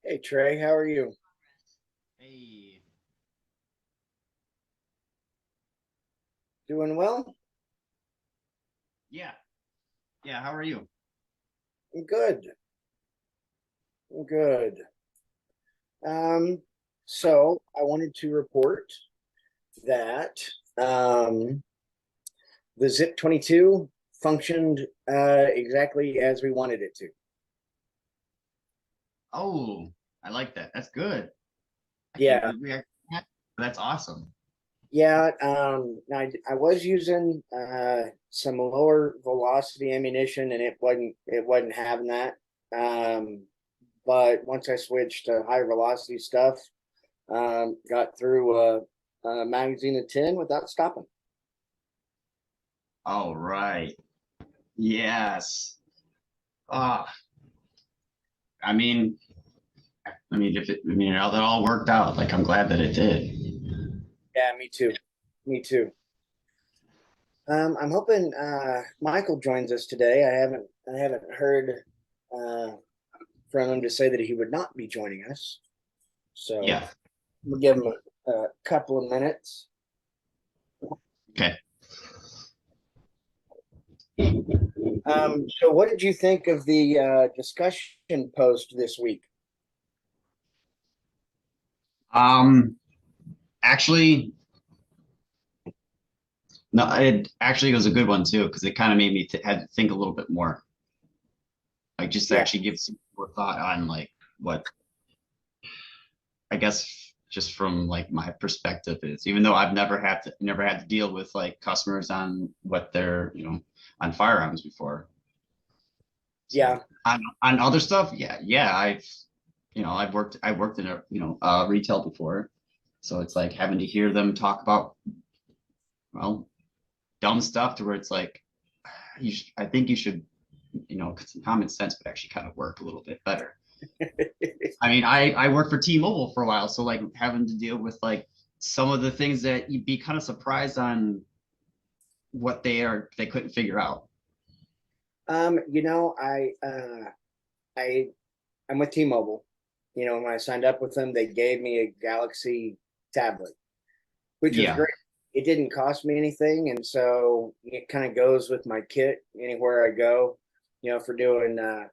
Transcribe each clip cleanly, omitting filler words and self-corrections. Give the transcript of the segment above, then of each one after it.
Hey Trey, how are you? Hey, Doing well? yeah, yeah. How are you? I'm good. I'm good. Um, so I wanted to report that um, the Zip 22 functioned exactly as we wanted it to. Oh, I like that. That's good. I can't Yeah, believe we actually had. That's awesome. yeah. I was using some lower velocity ammunition, and it wasn't having that. Um, but once I switched to higher velocity stuff, got through a magazine of 10 without stopping. All right. Yes. Ah, I mean, that all worked out. Like, I'm glad that it did. Yeah, me too. Me too. I'm hoping Michael joins us today. I haven't heard uh, from him to say that he would not be joining us. So Yeah. we'll give him a couple of minutes. Okay. So what did you think of the discussion post this week? Um, actually, no, it actually was a good one too because it kind of made me had to think a little bit more. Like, just to Yeah, actually give some more thought on like what I guess just from like my perspective is, even though I've never had to deal with like customers on what they're, on firearms before. So yeah, on other stuff, yeah, I've worked in retail before. So it's like having to hear them talk about, well, dumb stuff to where it's like, I think you should, some common sense would actually kind of work a little bit better. I mean, I worked for T-Mobile for a while, so like having to deal with like some of the things that you'd be kind of surprised on what they couldn't figure out. you know, I I'm with T-Mobile. You know, when I signed up with them, they gave me a Galaxy tablet, which was Yeah, great. It didn't cost me anything, and so it kind of goes with my kit anywhere I go. You know, for doing uh,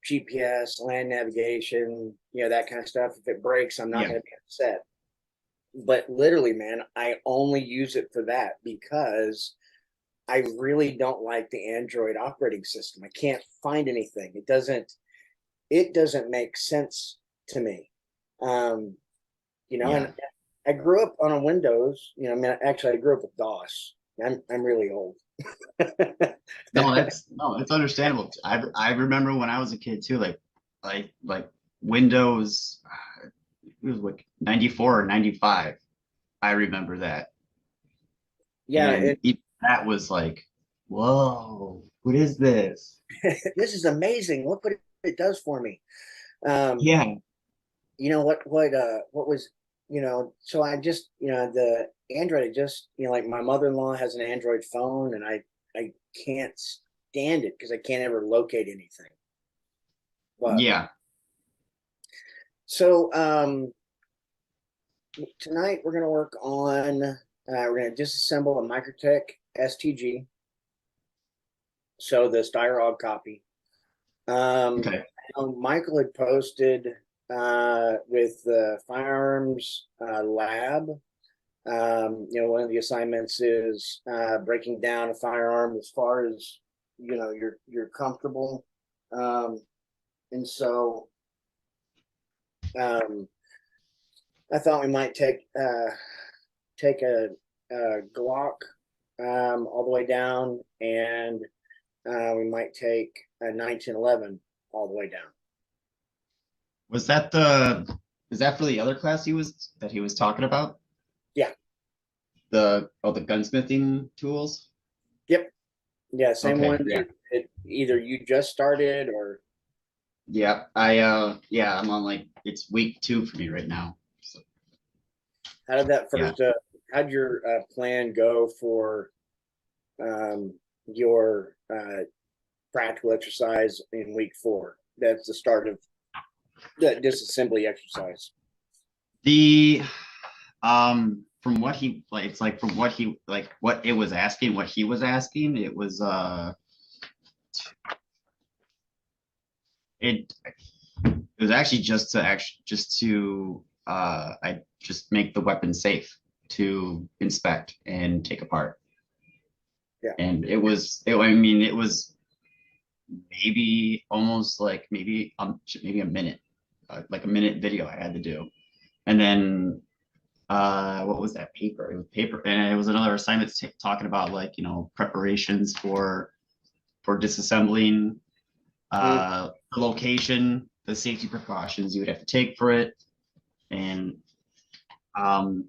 GPS, land navigation, that kind of stuff. If it breaks, I'm not yeah, going to be upset. But literally, man, I only use it for that because I really don't like the Android operating system. I can't find anything. It doesn't make sense to me. Um, and yeah. I grew up on a Windows. I mean, actually, I grew up with DOS. I'm really old. No, it's understandable. I remember when I was a kid too, like Windows, it was like 94 or 95. I remember that, Yeah, and that was like, whoa, what is this? this is amazing. Look what it does for me. Um, Yeah, what was so I just the Android, I just like my mother-in-law has an Android phone, and I can't stand it because I can't ever locate anything. But yeah. so tonight we're going to work on we're going to disassemble a Microtech STG, so the Styrog copy. Okay. Michael had posted with the firearms lab. One of the assignments is breaking down a firearm as far as you're comfortable. Um, and so um, I thought we might take a Glock all the way down, and we might take a 1911 all the way down. Was is that for the other class he was talking about? Yeah. The gunsmithing tools? Yep. Yeah. Same one Okay, yeah. that either you just started or Yeah. I'm on like it's week 2 for me right now. So how did that yeah. first? How'd your plan go for your practical exercise in week 4? That's the start of The disassembly exercise. The from what he like, it's like from what he like what it was asking, what he was asking, it was actually just to I just make the weapon safe to inspect and take apart. Yeah. And I mean it was maybe almost like maybe a minute, like a minute video I had to do. And then what was that paper? It was paper, and it was another assignment talking about like, preparations for disassembling, Mm, the location, the safety precautions you would have to take for it, and um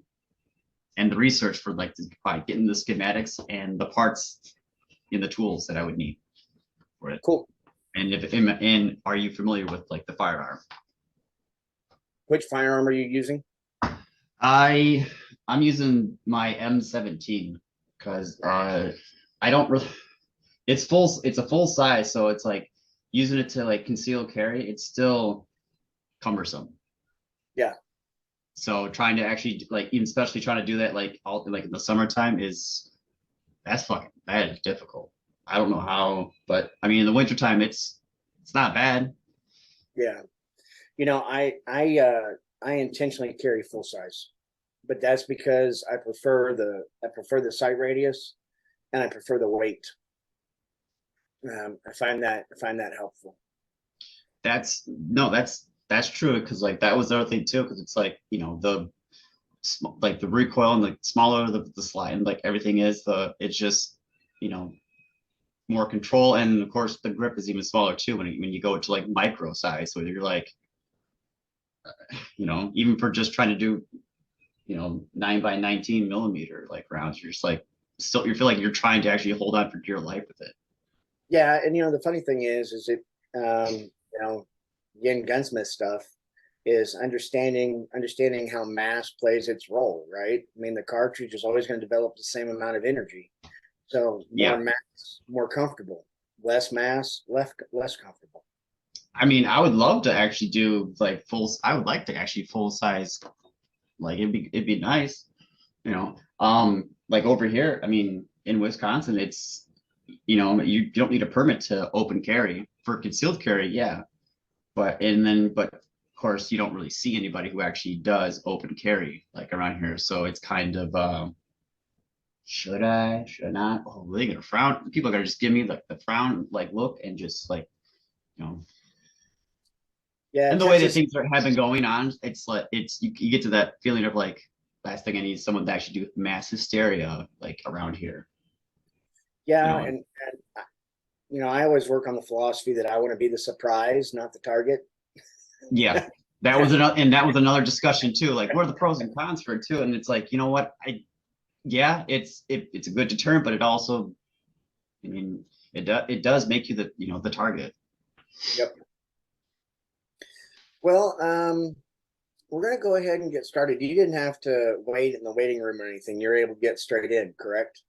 and the research for like by getting the schematics and the parts in the tools that I would need for it. cool. And are you familiar with like the firearm? Which firearm are you using? I I'm using my M17 because I don't really it's a full size, so it's like using it to like conceal carry, it's still cumbersome. Yeah. So trying to actually like even especially trying to do that like all like in the summertime that is difficult. I don't know how, but I mean in the wintertime it's not bad. Yeah. I intentionally carry full size, but that's because I prefer the sight radius and I prefer the weight. I find that helpful. That's no, that's true because like that was the other thing too because it's like like the recoil and the smaller the slide and like everything is it's just you know more control, and of course the grip is even smaller too when you go to like micro size, so you're like even for just trying to do 9 by 19 millimeter like rounds, you're just like still you feel like you're trying to actually hold on for dear life with it. Yeah, and the funny thing is it again gunsmith stuff is understanding how mass plays its role, right? I mean, the cartridge is always going to develop the same amount of energy. So more Yeah, mass, more comfortable. Less mass, less comfortable. I mean I would love to actually do like I would like to actually full size, like it'd be nice, like over here, I mean in Wisconsin it's you don't need a permit to open carry for concealed carry, yeah, but of course you don't really see anybody who actually does open carry like around here, so it's kind of should I not, oh they're gonna frown, people are gonna just give me like the frown like look and just like you know Yeah, and the way that Texas. things have been going on, it's like you get to that feeling of like last thing I need is someone to actually do mass hysteria like around here, you Yeah, know. and I always work on the philosophy that I want to be the surprise, not the target. Yeah, that was another discussion too. Like, what are the pros and cons for it too? And it's like, you know what? Yeah, it's a good deterrent, but it also, I mean, it does make you the target. Yep. Well, we're gonna go ahead and get started. You didn't have to wait in the waiting room or anything. You're able to get straight in, correct?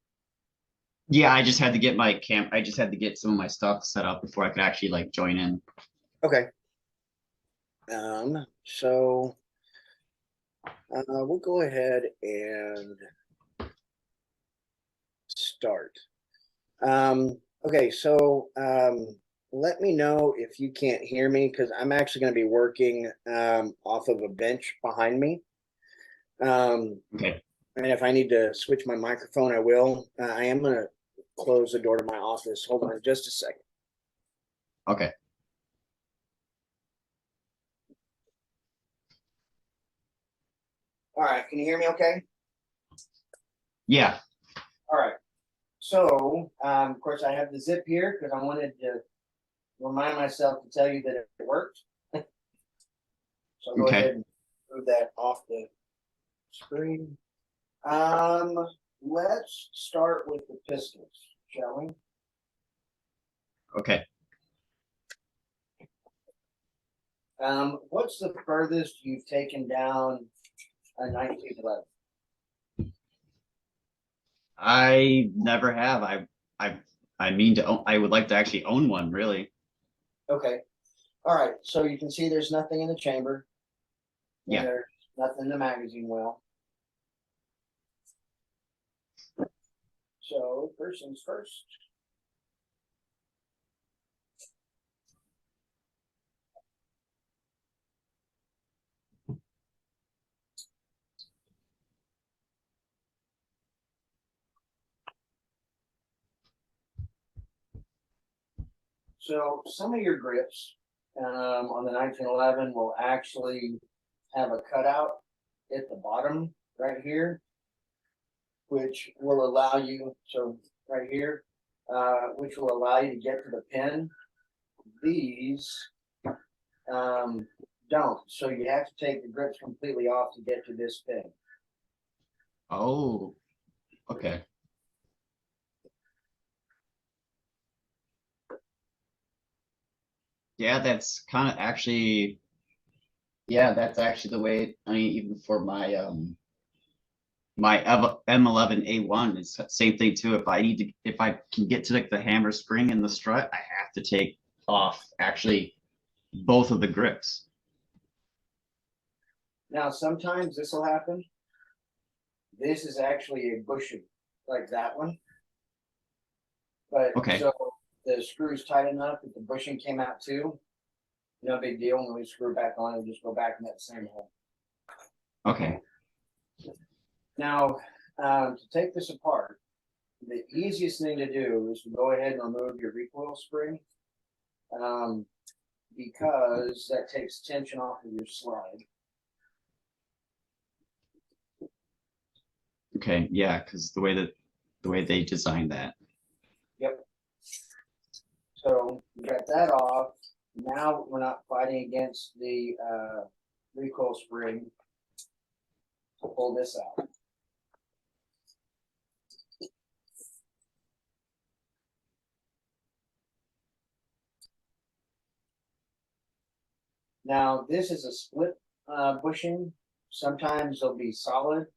Yeah, I just had to get my camp. I just had to get some of my stuff set up before I could actually like join in. Okay. So we'll go ahead and start. Okay, so let me know if you can't hear me because I'm actually going to be working off of a bench behind me. Okay. And if I need to switch my microphone, I will. I am going to close the door to my office. Hold on just a second. Okay. All right, can you hear me okay? Yeah. All right. So, of course, I have the zip here because I wanted to remind myself to tell you that it worked. So I'll go Okay. ahead and move that off the screen. Um, let's start with the pistols, shall we? Okay. What's the furthest you've taken down a 1911? I never have. I I mean to own, I would like to actually own one, really. Okay. All right, so you can see there's nothing in the chamber. Yeah. There's nothing in the magazine well. So first things first. So some of your grips on the 1911 will actually have a cutout at the bottom right here, which will allow you, so right here, which will allow you to get to the pin. These don't. So you have to take the grips completely off to get to this pin. Oh, okay. Yeah, that's kind of actually, yeah, that's actually the way, I mean, even for my my M11A1, it's the same thing too. If I need to, if I can get to like the hammer spring and the strut, I have to take off actually both of the grips. Now, sometimes this will happen. This is actually a bushing, like that one. But Okay. so the screw's tight enough that the bushing came out too. No big deal. When we screw back on, it'll just go back in that same hole. Okay. Now, to take this apart, the easiest thing to do is to go ahead and remove your recoil spring, because that takes tension off of your slide. Okay. Yeah, because the way they designed that. Yep. So we got that off. Now we're not fighting against the recoil spring to pull this out. Now this is a split bushing. Sometimes they'll be solid.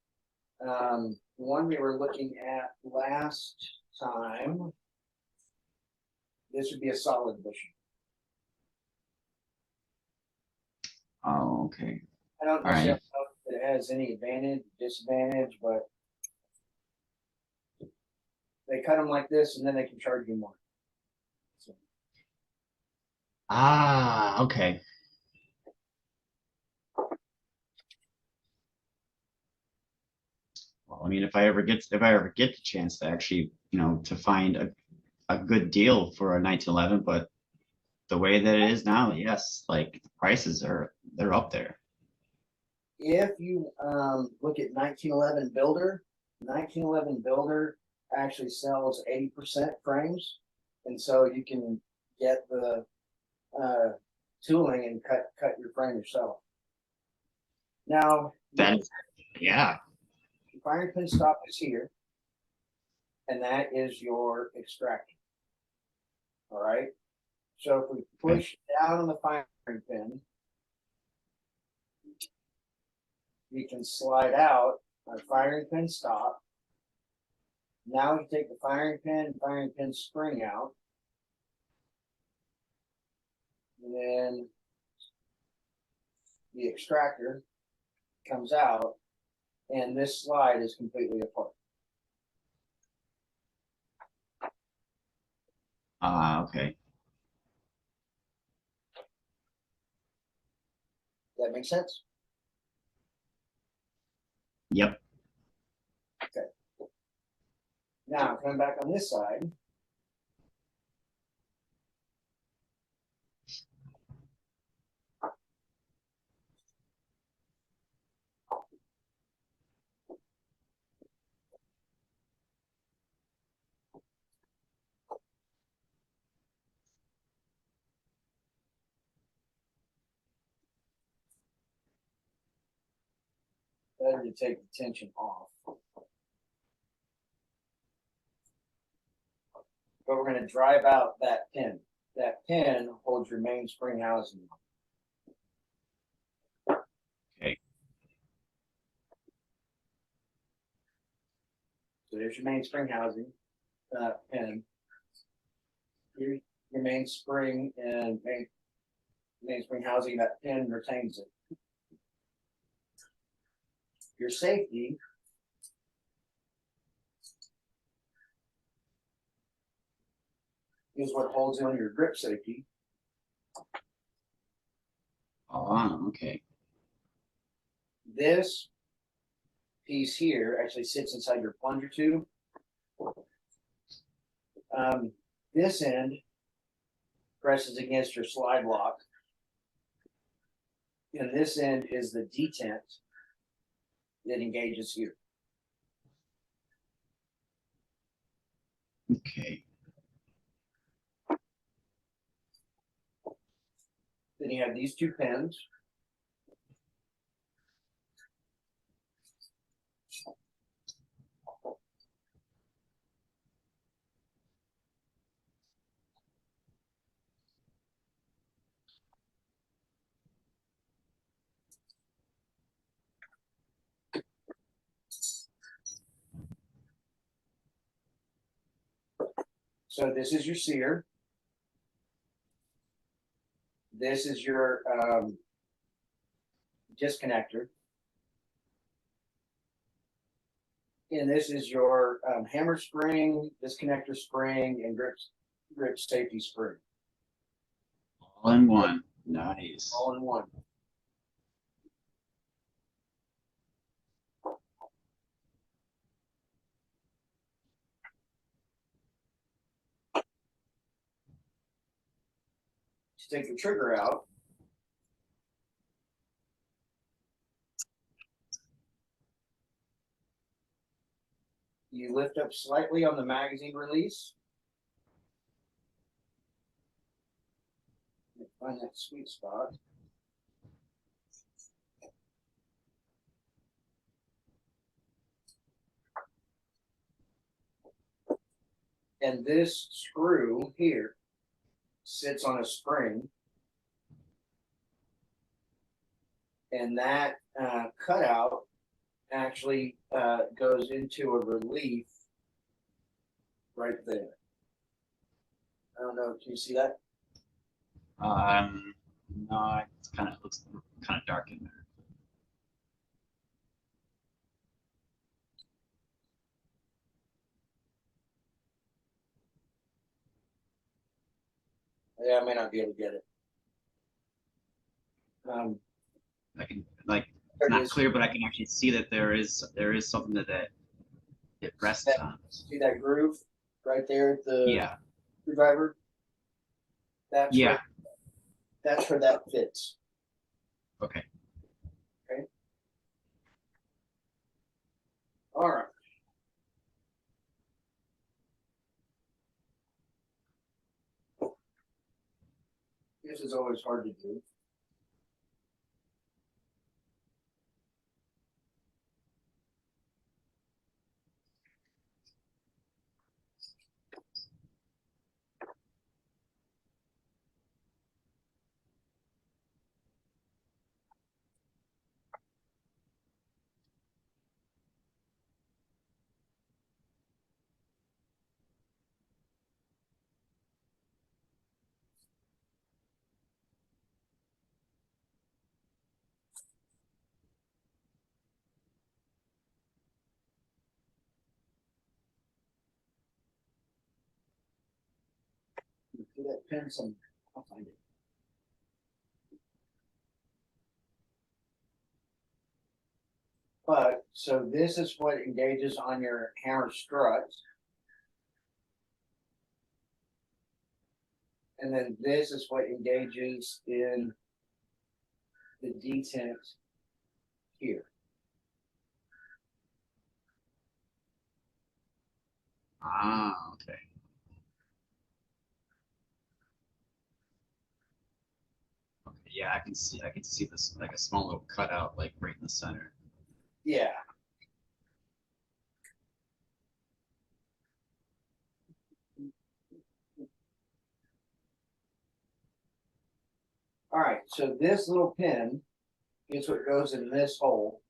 The one we were looking at last time, this would be a solid bushing. Oh, okay. I don't All right. necessarily know if it has any advantage, disadvantage, but they cut them like this and then they can charge you more. So, Ah, okay. Well, I mean, if I ever get the chance to actually, to find a good deal for a 1911, but the way that it is now, yes, like the prices they're up there. if you look at 1911 Builder, 1911 Builder actually sells 80% frames, and so you can get the tooling and cut your frame yourself. Now, That, yeah. the firing pin stop is here, and that is your extractor. All right. So if we push down on the firing pin, we can slide out our firing pin stop. Now we take the firing pin spring out, and then the extractor comes out, and this slide is completely apart. Ah, okay. Does that make sense? Yep. Okay. Now coming back on this side, better to take the tension off. But we're going to drive out that pin. That pin holds your main spring housing. Okay. So there's your main spring housing pin. Here's your main spring and main mainspring housing, that pin retains it. Your safety is what holds on your grip safety. Oh, okay. This piece here actually sits inside your plunger tube. This end presses against your slide lock. And this end is the detent that engages here. Okay. Then you have these two pins. So this is your sear. This is your disconnector. And this is your hammer spring, disconnector spring, and grip safety spring. All in one. Nice. All in one. To take the trigger out, you lift up slightly on the magazine release. Find that sweet spot. And this screw here sits on a spring. And that cutout actually goes into a relief right there. I don't know, can you see that? No, it looks kind of dark in there. Yeah, I may not be able to get it. I can not clear, but I can actually see that there is something that it rests on. See that groove right there at the screwdriver? That's where that fits. Okay. Okay. All right. This is always hard to do. See that pin some, I'll find it. But so this is what engages on your hammer strut. And then this is what engages in the detent here. Ah, okay. Okay, yeah, I can see this like a small little cutout like right in the center. Yeah. All right, so this little pin is what goes in this hole.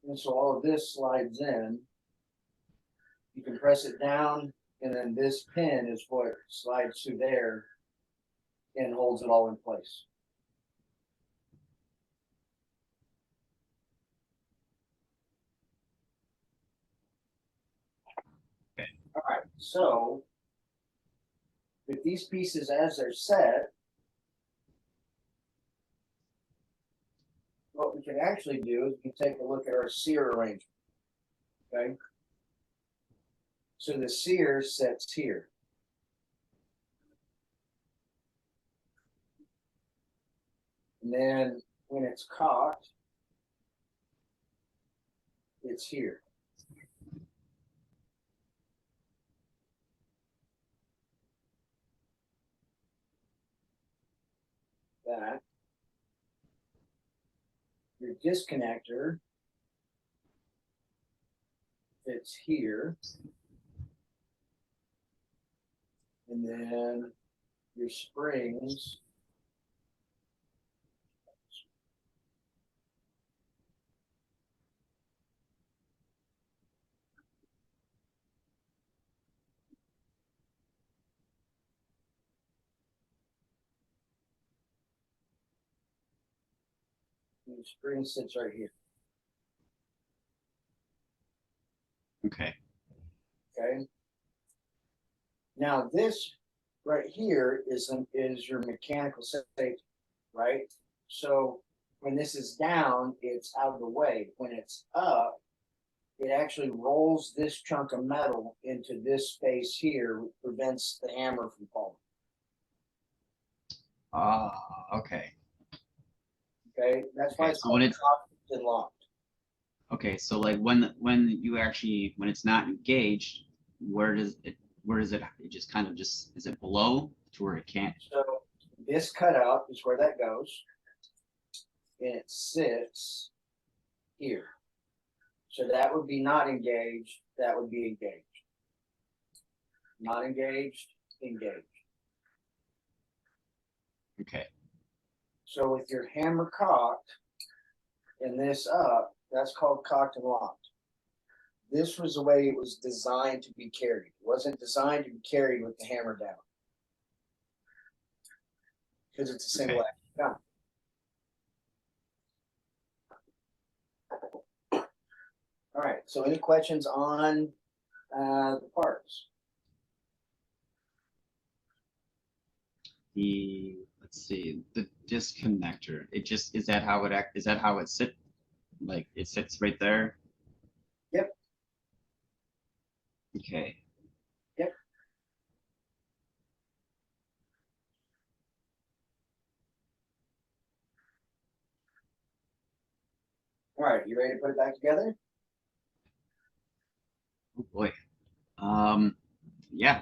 And so all of this slides in. You can press it down, and then this pin is what slides through there and holds it all in place. All right, so with these pieces as they're set, what we can actually do is we can take a look at our sear arrangement. Okay. So the sear sets here. And then when it's cocked, it's here. That. Your disconnector fits here. And then your springs the spring sits right here. Okay. Okay. Now this right here is your mechanical safety, right? So when this is down, it's out of the way. When it's up, it actually rolls this chunk of metal into this space here, which prevents the hammer from falling. Okay. Okay, that's why Okay, it's so when called it's cocked and locked. okay, so like when you actually when it's not engaged, where does it just kind of just is it below to where it can't? So this cutout is where that goes, and it sits here. So that would be not engaged. That would be engaged. Not engaged, engaged. Okay. So with your hammer cocked and this up, that's called cocked and locked. This was the way it was designed to be carried. It wasn't designed to be carried with the hammer down. Because it's a single Okay. action gun. All right. So any questions on the parts? The let's see the disconnector. It just is that how it act? Is that how it sit? Like it sits right there. Yep. Okay. Yep. All right. You ready to put it back together? Oh boy. Yeah.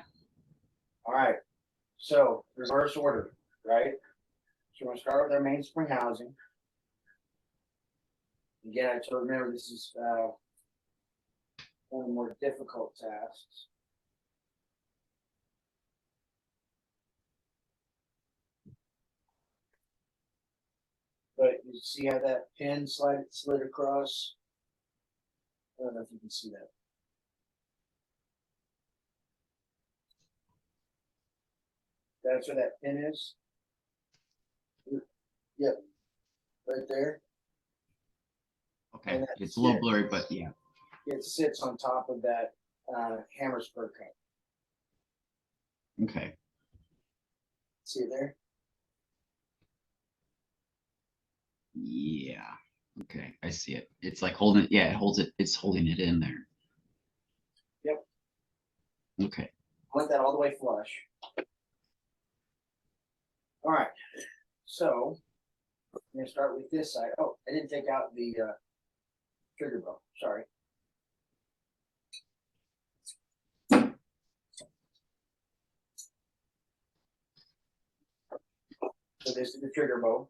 All right. So reverse order, right? So we're going to start with our mainspring housing. Again, I told remember this is one of the more difficult tasks. But you see how that pin slid across? I don't know if you can see that. That's where that pin is. Yep, right there. Okay. And It's a little blurry, but yeah. it sits on top of that hammer spur cut. Okay. See it there? Yeah. Okay. I see it. It's like holding it. Yeah, it holds it. It's holding it in there. Yep. Okay. I want that all the way flush. All right. So I'm going to start with this side. Oh, I didn't take out the trigger bow. Sorry. So this is the trigger bow.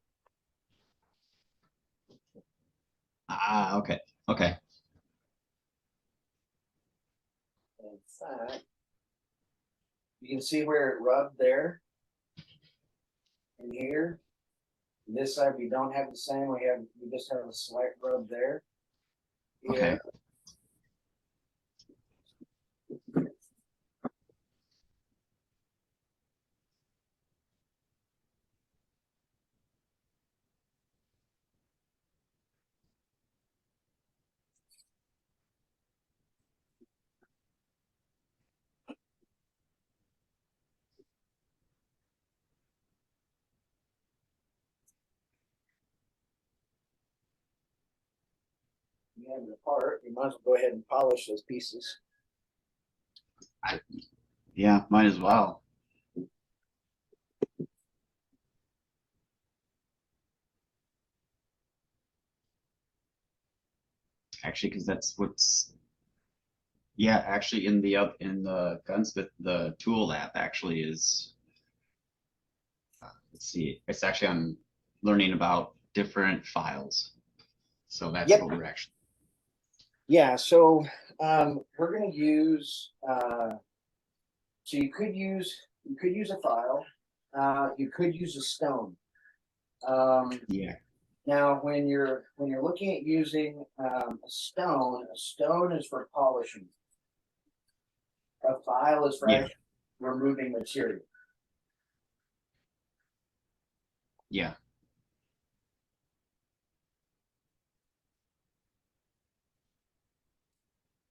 Ah, okay. Okay. In fact, you can see where it rubbed there and here. This side we don't have the same. We just have a slight rub there. Okay. you have it apart, you might as well go ahead and polish those pieces. I, yeah, might as well. Actually, because that's what's yeah, actually in the gunsmith the tool app actually is let's see, it's actually on learning about different files. So that's Yep. what we're actually Yeah, so we're going to use so you could use a file, you could use a stone. yeah, Now, when you're looking at using a stone is for polishing. A file is for yeah, actually removing material. yeah.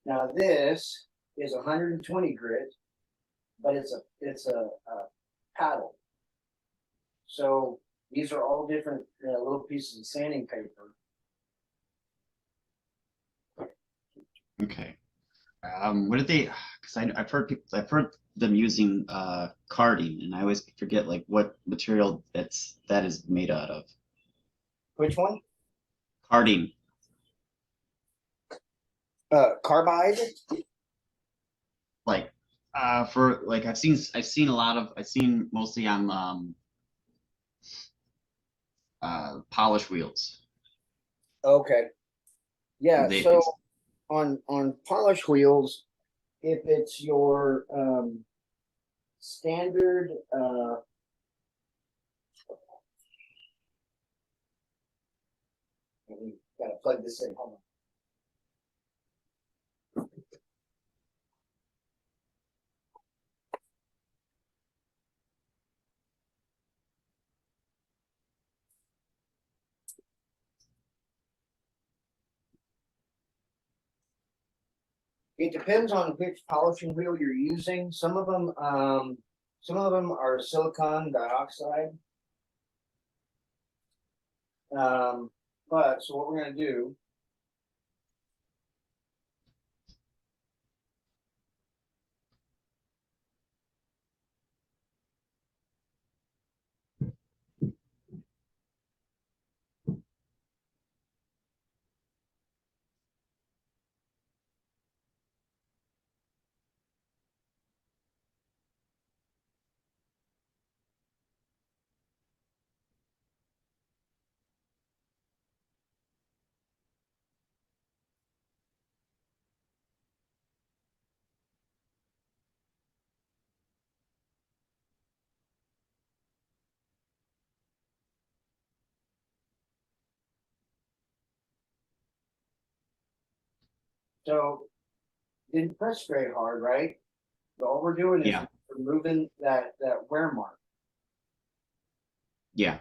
Now, this is 120 grit, but it's a paddle. So these are all different little pieces of sanding paper. Okay. What did they? Because I've heard them using carding, and I always forget like what material that is made out of. Which one? Carding, Carbide. like for like I've seen a lot of I've seen mostly on polish wheels. Okay. Yeah. They So it's on polish wheels, if it's your standard we gotta plug this in. Hold on. It depends on which polishing wheel you're using. Some of them are silicon dioxide. But so what we're gonna do. So didn't press very hard, right? So all we're doing is yeah, removing that wear mark. yeah.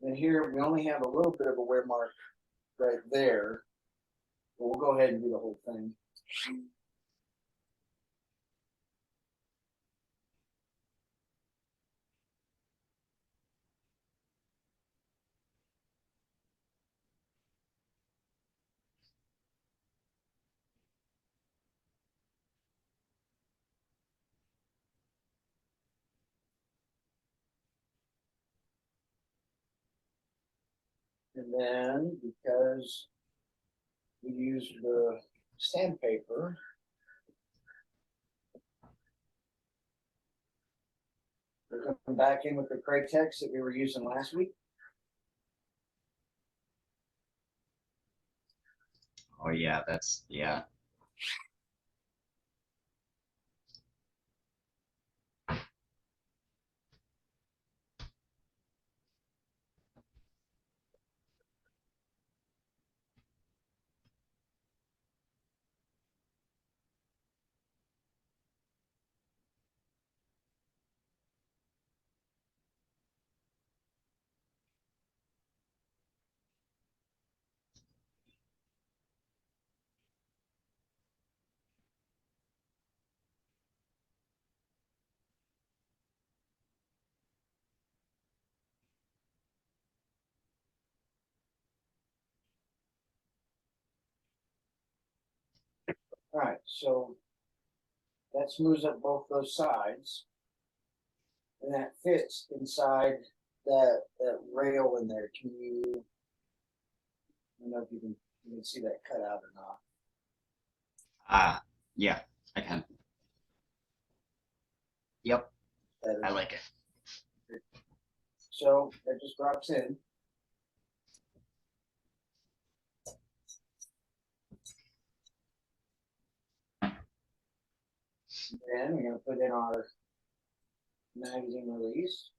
And here we only have a little bit of a wear mark right there. But we'll go ahead and do the whole thing. And then because we use the sandpaper, we're coming back in with the Craytex that we were using last week. Oh yeah, that's yeah. Alright, so that smooths up both those sides. And that fits inside that rail in there. I don't know if you can see that cut out or not. Ah, yeah, I can. Yep, Better. I like it. So that just drops in. Then we're gonna put in our magazine release.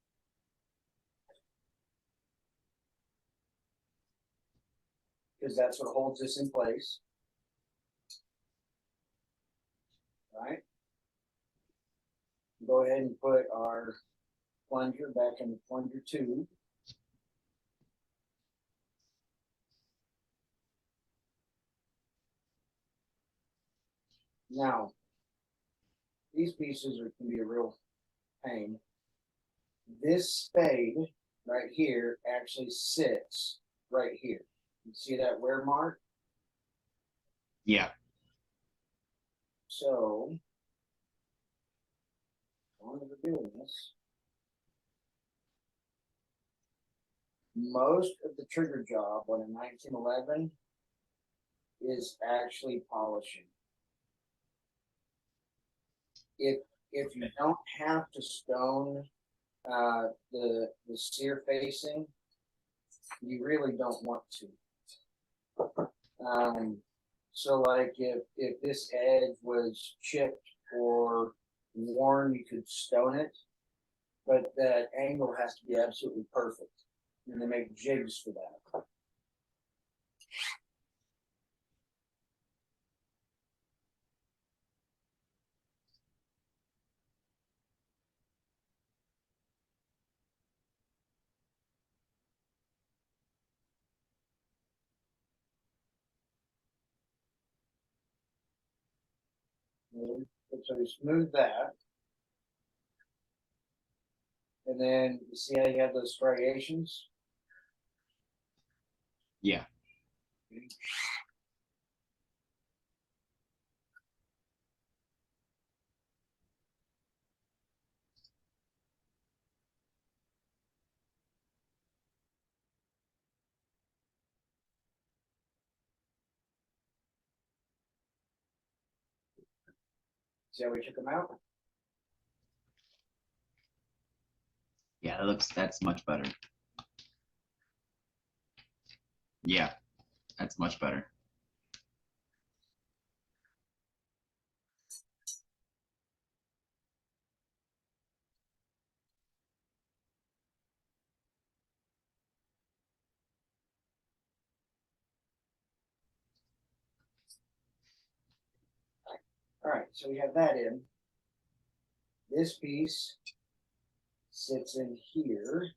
Because that's what holds this in place. Right? Go ahead and put our plunger back in the plunger tube. Now, these pieces can be a real pain. This spade right here actually sits right here. You see that wear mark? Yeah, So, as long as we're doing this, most of the trigger job on a 1911 is actually polishing. If you don't have to stone the sear facing, you really don't want to. So like if this edge was chipped or worn, you could stone it, but that angle has to be absolutely perfect. And they make jigs for that. So you smooth that. And then you see how you have those striations? yeah. See how we took them out? Yeah, that's much better. Yeah, that's much better. All right, so we have that in. This piece sits in here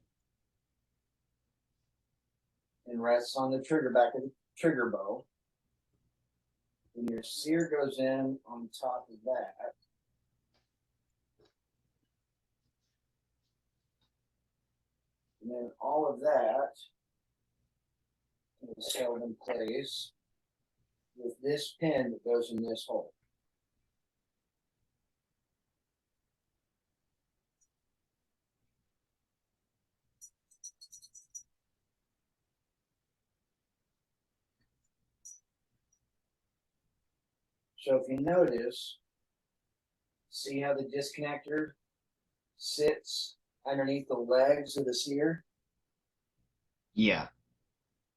and rests on the trigger back of the trigger bow. And your sear goes in on top of that. And then all of that is held in place with this pin that goes in this hole. So if you notice, see how the disconnector sits underneath the legs of the sear? Yeah.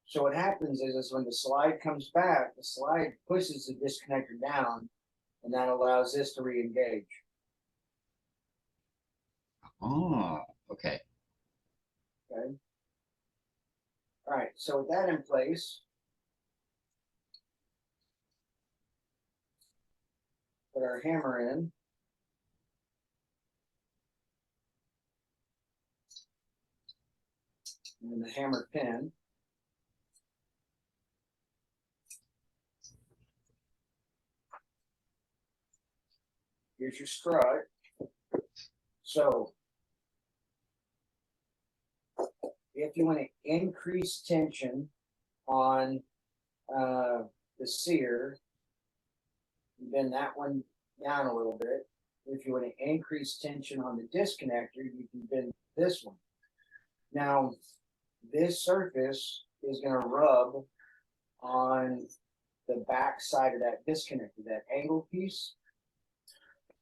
So what happens is when the slide comes back, the slide pushes the disconnector down, and that allows this to re-engage. Oh, okay. Okay. All right. So with that in place, put our hammer in. And the hammer pin. Here's your strut. So if you want to increase tension on the sear, you bend that one down a little bit. If you want to increase tension on the disconnector, you can bend this one. Now, this surface is going to rub on the back side of that disconnector, that angle piece.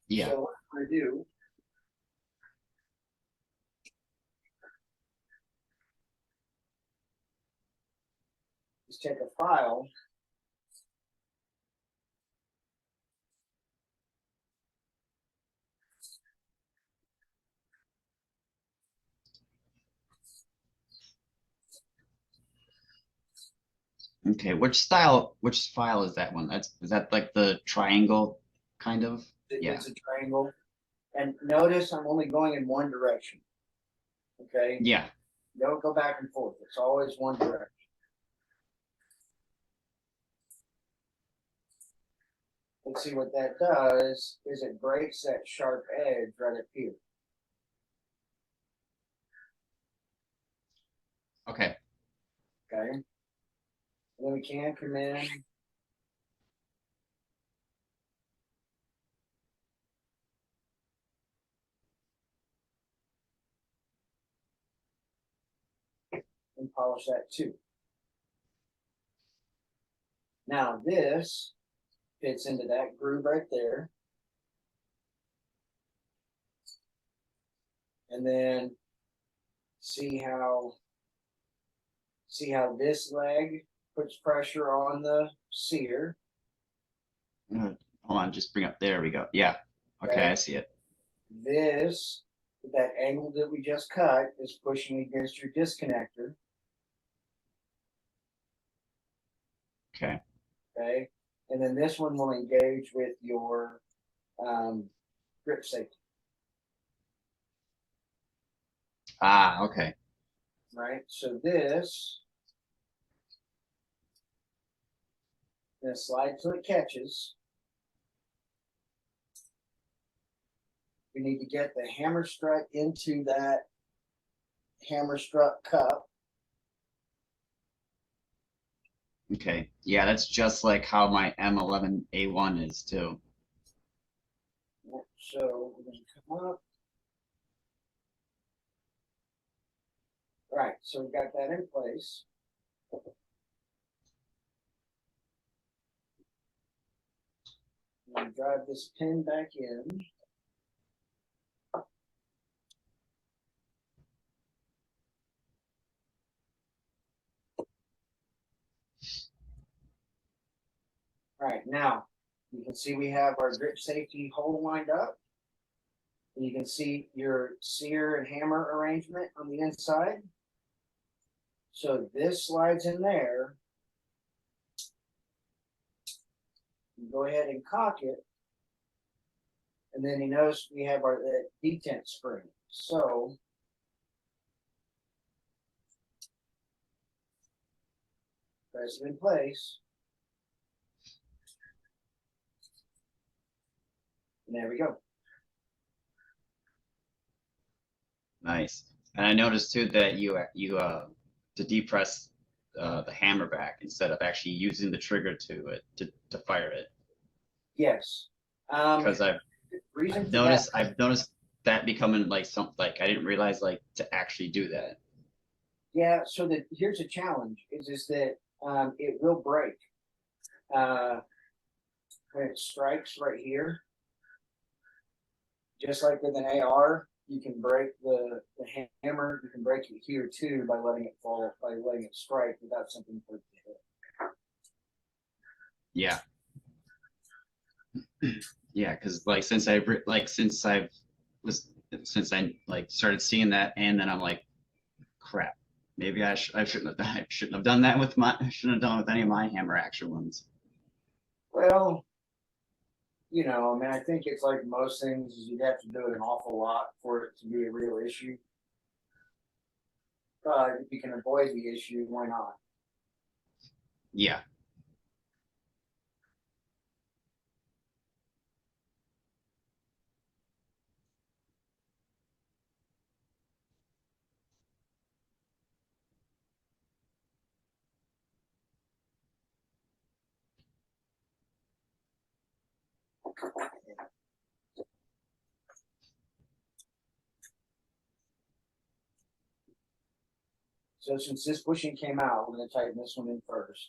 Yeah. So what I'm going to do is take a file. Okay. Which file is that one? Is that like the triangle kind of? Yeah. It's a triangle. And notice I'm only going in one direction. Okay. Yeah. Don't go back and forth. It's always one direction. And see what that does is it breaks that sharp edge right up here. Okay. Okay. And then we can come in. And polish that too. Now this fits into that groove right there. And then see how this leg puts pressure on the sear. Hold on, just bring up. There we go. Yeah. Okay, I see it. This, that angle that we just cut, is pushing against your disconnector. Okay. Okay. And then this one will engage with your grip safety. Ah, okay. Right. So this gonna slide till it catches. We need to get the hammer strut into that hammer strut cup. Okay. Yeah, that's just like how my M11A1 is too. So we're going to come up. Right, so we've got that in place. And drive this pin back in. All right, now you can see we have our grip safety hole lined up. And you can see your sear and hammer arrangement on the inside. So this slides in there. You go ahead and cock it. And then you notice we have our detent spring. So press it in place. And there we go. Nice. And I noticed too that you to depress the hammer back instead of actually using the trigger to fire it. Yes. Because Reason I've noticed that becoming like something like I didn't realize like to actually do that. Yeah, so here's a challenge is that it will break. When it strikes right here, just like with an AR, you can break the hammer, you can break it here too by letting it fall, by letting it strike without something for it to hit. Yeah. Yeah, because like since I started seeing that, and then I'm like, crap, maybe I shouldn't have done that with I shouldn't have done it with any of my hammer action ones. Well, I mean, I think it's like most things, you'd have to do it an awful lot for it to be a real issue. But if you can avoid the issue, why not? Yeah. So since this bushing came out, we're gonna tighten this one in first.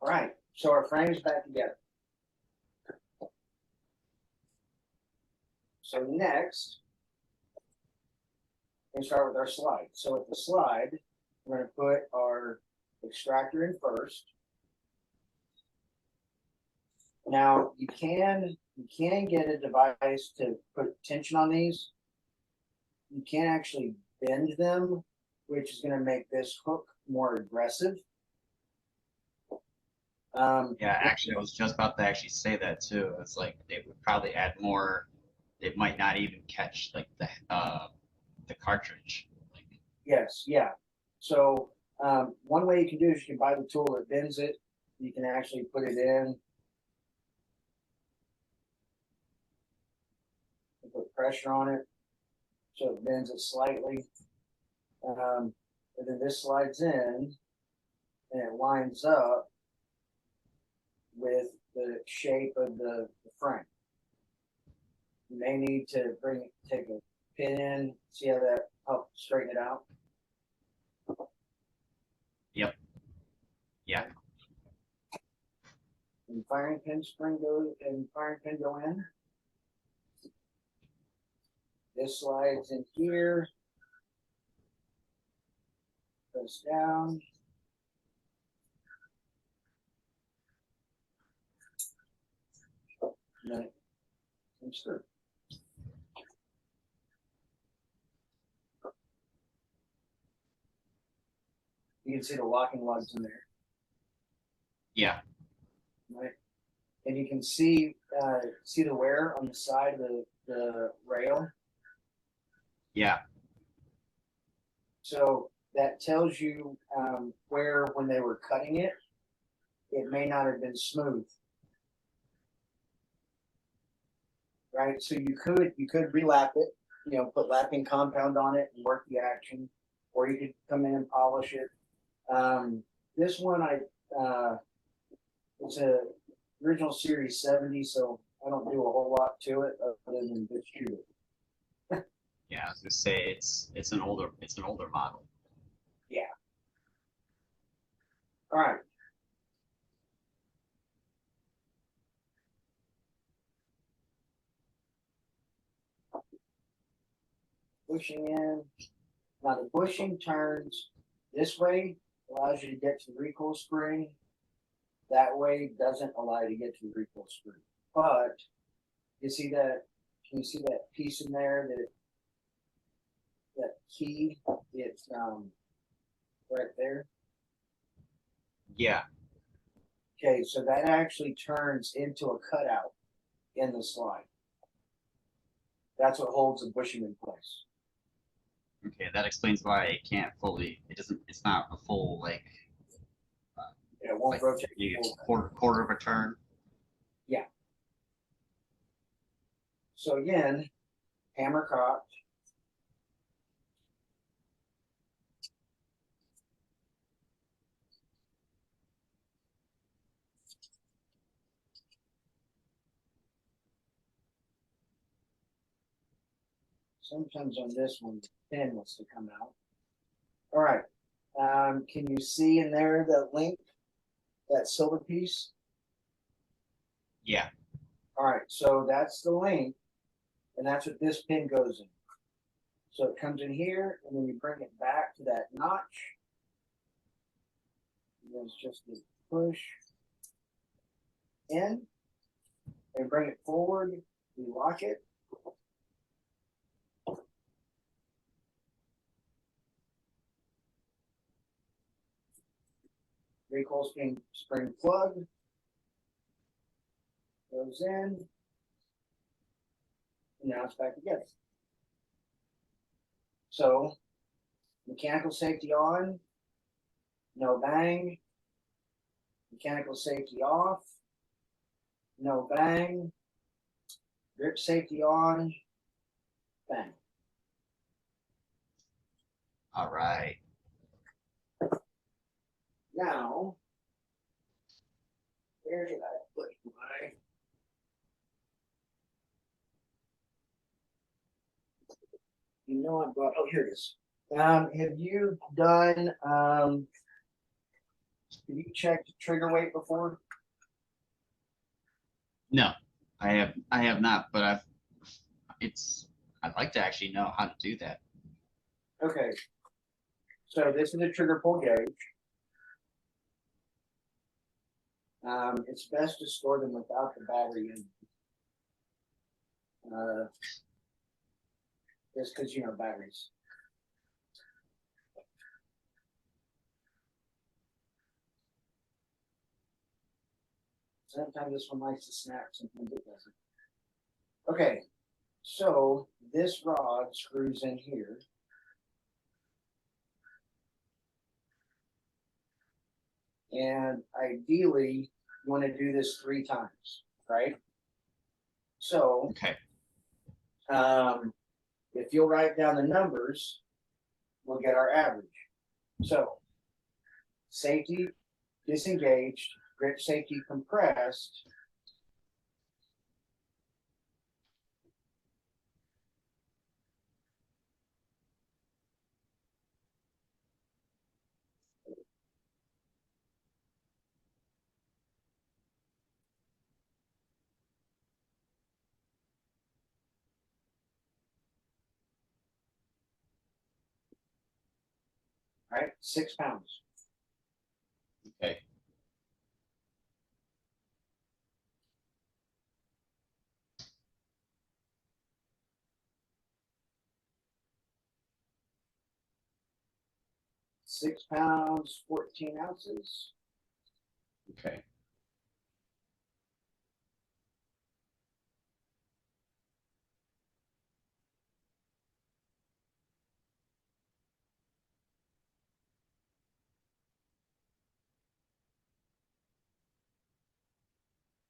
All right, so our frame is back together. So next, we start with our slide. So with the slide, we're gonna put our extractor in first. Now you can get a device to put tension on these. You can actually bend them, which is going to make this hook more aggressive. Yeah, actually, I was just about to actually say that too. It's like they would probably add more. It might not even catch like the cartridge. Like, Yes, yeah. So one way you can do is you can buy the tool that bends it. You can actually put it in, and put pressure on it, so it bends it slightly. And then this slides in, and it lines up with the shape of the frame. You may need to take a pin in, see how that helps straighten it out. yep. Yeah. And firing pin go in. This slides in here, goes down. And then it comes through. You can see the locking lugs in there, Yeah. right? And you can see the wear on the side of the rail. Yeah. So that tells you where, when they were cutting it, it may not have been smooth, right? So you could relap it, put lapping compound on it and work the action, or you could come in and polish it. This one it's a original series 70, so I don't do a whole lot to it other than distribute it. Yeah. I was gonna say it's an older model. Yeah. All right. Bushing in. Now the bushing turns this way, allows you to get to the recoil spring. That way doesn't allow you to get to the recoil spring. But you see that? Can you see that piece in there? That key? It's right there. Yeah. Okay, so that actually turns into a cutout in the slide. That's what holds the bushing in place. Okay, that explains why it can't fully. It doesn't. It's not a full like. It won't Like rotate. you get quarter of a turn. Yeah. So again, hammer cocked. Sometimes on this one, the pin wants to come out. All right. Can you see in there the link, that silver piece? Yeah. All right. So that's the link, and that's what this pin goes in. So it comes in here, and then you bring it back to that notch. And it's just a push in, and bring it forward. You lock it. recoil spring plug goes in. And now it's back together. So mechanical safety on, no bang. Mechanical safety off, no bang. Grip safety on, bang. All right. Now, where did I put my? You know I've got. Oh, here it is. Have you done? Have you checked trigger weight before? No, I have not, but I'd like to actually know how to do that. Okay. So this is a trigger pull gauge. It's best to store them without the battery in. Just because batteries. Sometimes this one likes to snap, sometimes it doesn't. Okay, so this rod screws in here. And ideally, you want to do this 3 times, right? So, Okay. if you'll write down the numbers, we'll get our average. So, safety disengaged, grip safety compressed. Right, 6 pounds. Okay. £6, 14 ounces. Okay.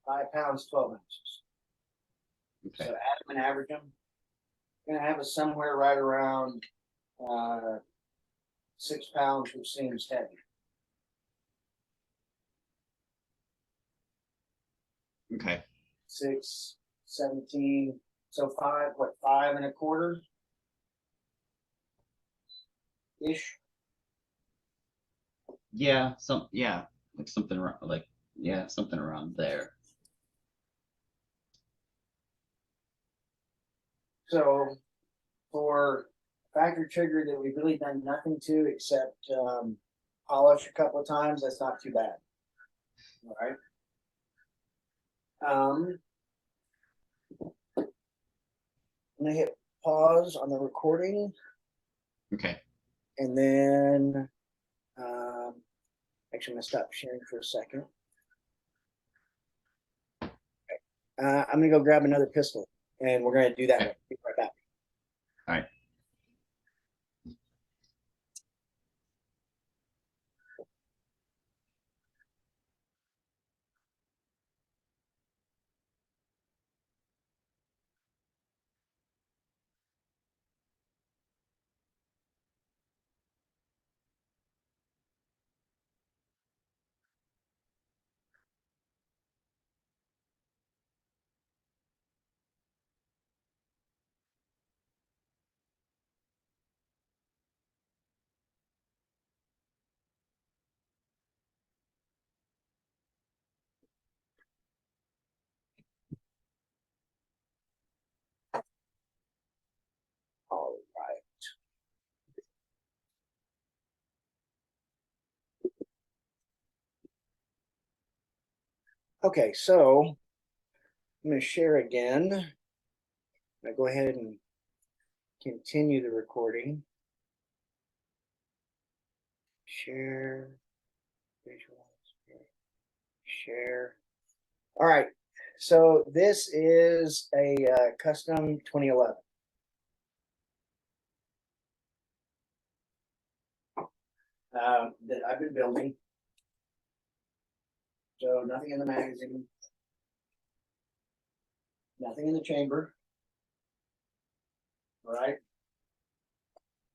£5, 12 ounces. Okay. So add them and average them. You're gonna have us somewhere right around 6 pounds, which seems heavy. Okay. 6, 17. So 5, what, 5 and a quarter ish? Yeah. Like something around something around there. So for factory trigger that we've really done nothing to except polish a couple of times, that's not too bad. All right. I'm gonna hit pause on the recording, Okay. and then actually I'm gonna stop sharing for a second. I'm gonna go grab another pistol, and we're gonna do that. Okay. Be right back. All right. All right. Okay, so I'm gonna share again. I'm gonna go ahead and continue the recording. Share, visualize. share. All right, so this is a custom 2011. That I've been building. So nothing in the magazine, nothing in the chamber. All right.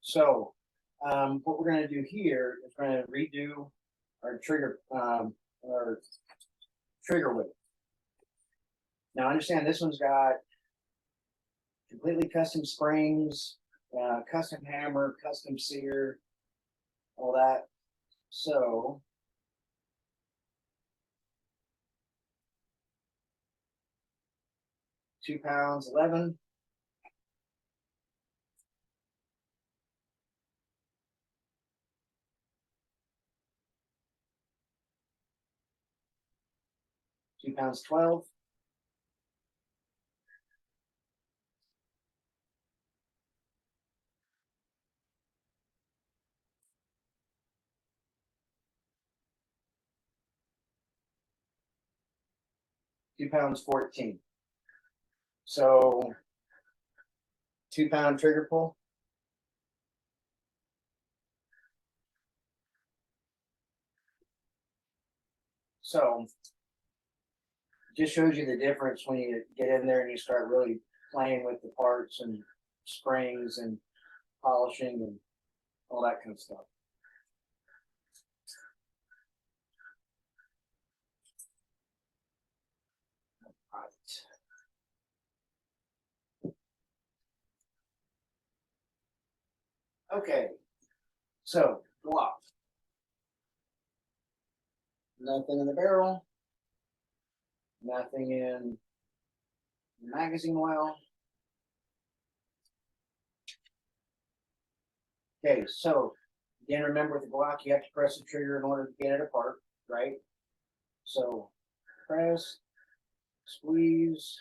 So what we're going to do here is we're going to redo our trigger whip. Now understand this one's got completely custom springs, custom hammer, custom sear, all that. So 2 pounds 11. £2 12. £2 14. So 2 pound trigger pull. So just shows you the difference when you get in there and you start really playing with the parts and springs and polishing and all that kind of stuff. All right. Okay, so block. Nothing in the barrel. Nothing in the magazine well. Okay, so again, remember with the Glock, you have to press the trigger in order to get it apart, right? So press, squeeze,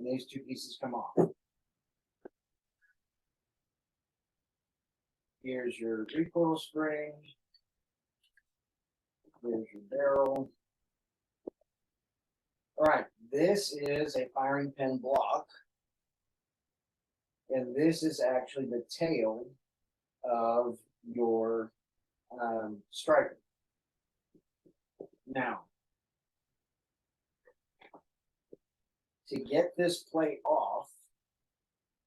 and these two pieces come off. Here's your recoil spring. Here's your barrel. All right, this is a firing pin block. And this is actually the tail of your striker. Now, to get this plate off,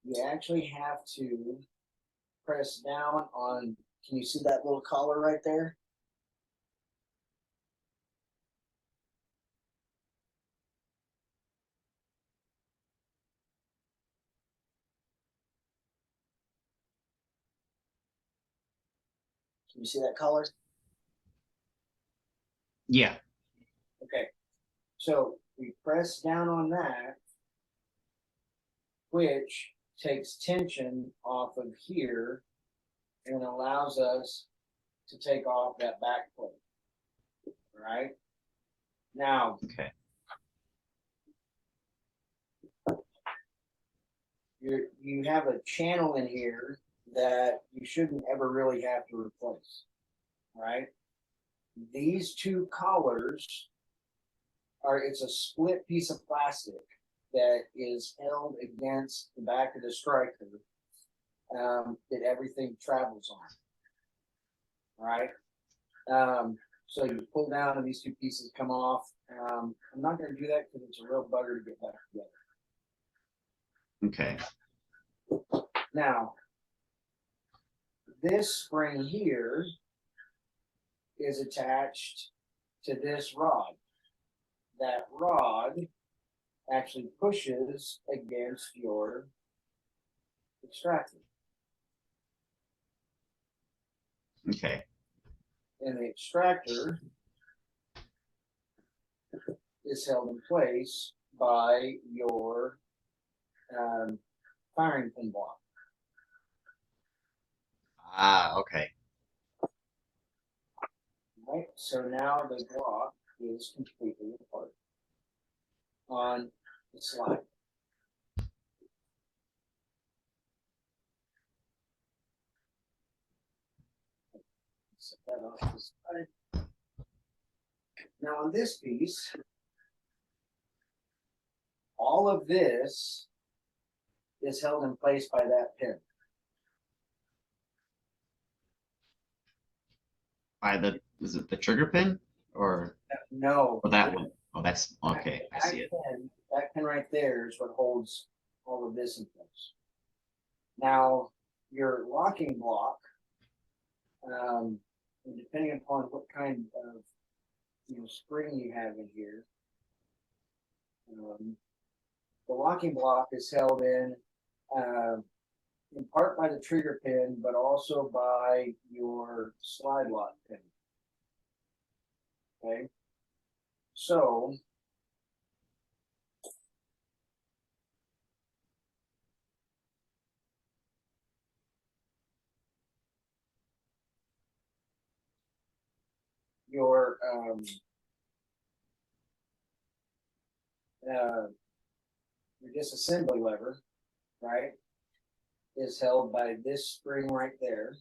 you actually have to press down on, can you see that little collar right there? Can you see that collar? Yeah. Okay. So we press down on that, which takes tension off of here and allows us to take off that back plate. All right. Now, Okay. you have a channel in here that you shouldn't ever really have to replace. All right. These two collars are, it's a split piece of plastic that is held against the back of the striker that everything travels on. All right. So you pull down and these two pieces come off. I'm not going to do that because it's a real bugger to get back together. Okay. Now, this spring here is attached to this rod. That rod actually pushes against your extractor. Okay. And the extractor is held in place by your firing pin block. Ah, okay. Right, so now the block is completely apart on the slide. Set that off to the side. Now on this piece, all of this is held in place by that pin. By the, is it the trigger pin or, No. or that one? Oh, that's okay. I see it. That pin right there is what holds all of this in place. Now, your locking block, and depending upon what kind of spring you have in here, the locking block is held in part by the trigger pin, but also by your slide lock pin. Okay, so your disassembly lever, right, is held by this spring right there.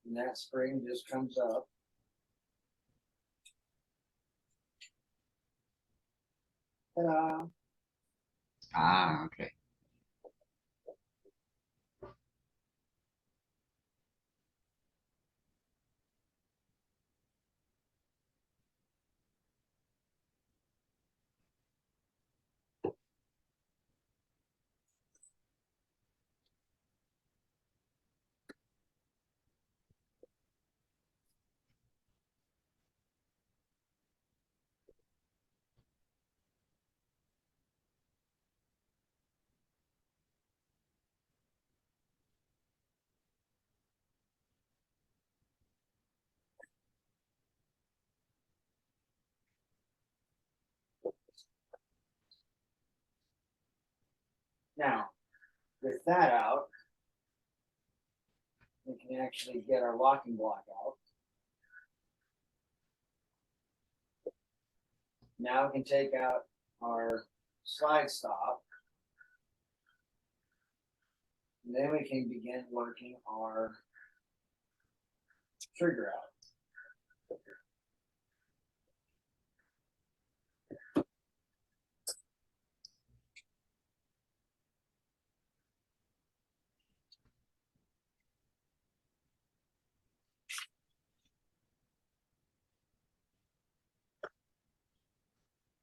And that spring just comes up. Ta-da! Ah, okay. Now, with that out, we can actually get our locking block out. Now we can take out our slide stop. And then we can begin working our trigger out.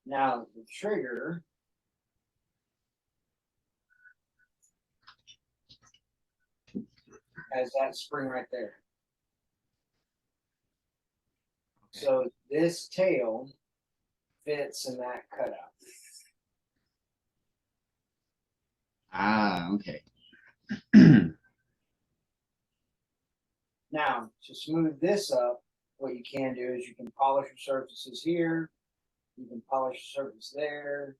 Now the trigger has that spring right there. So this tail fits in that cutout. Ah, okay. Now, to smooth this up, what you can do is you can polish your surfaces here. You can polish the surface there.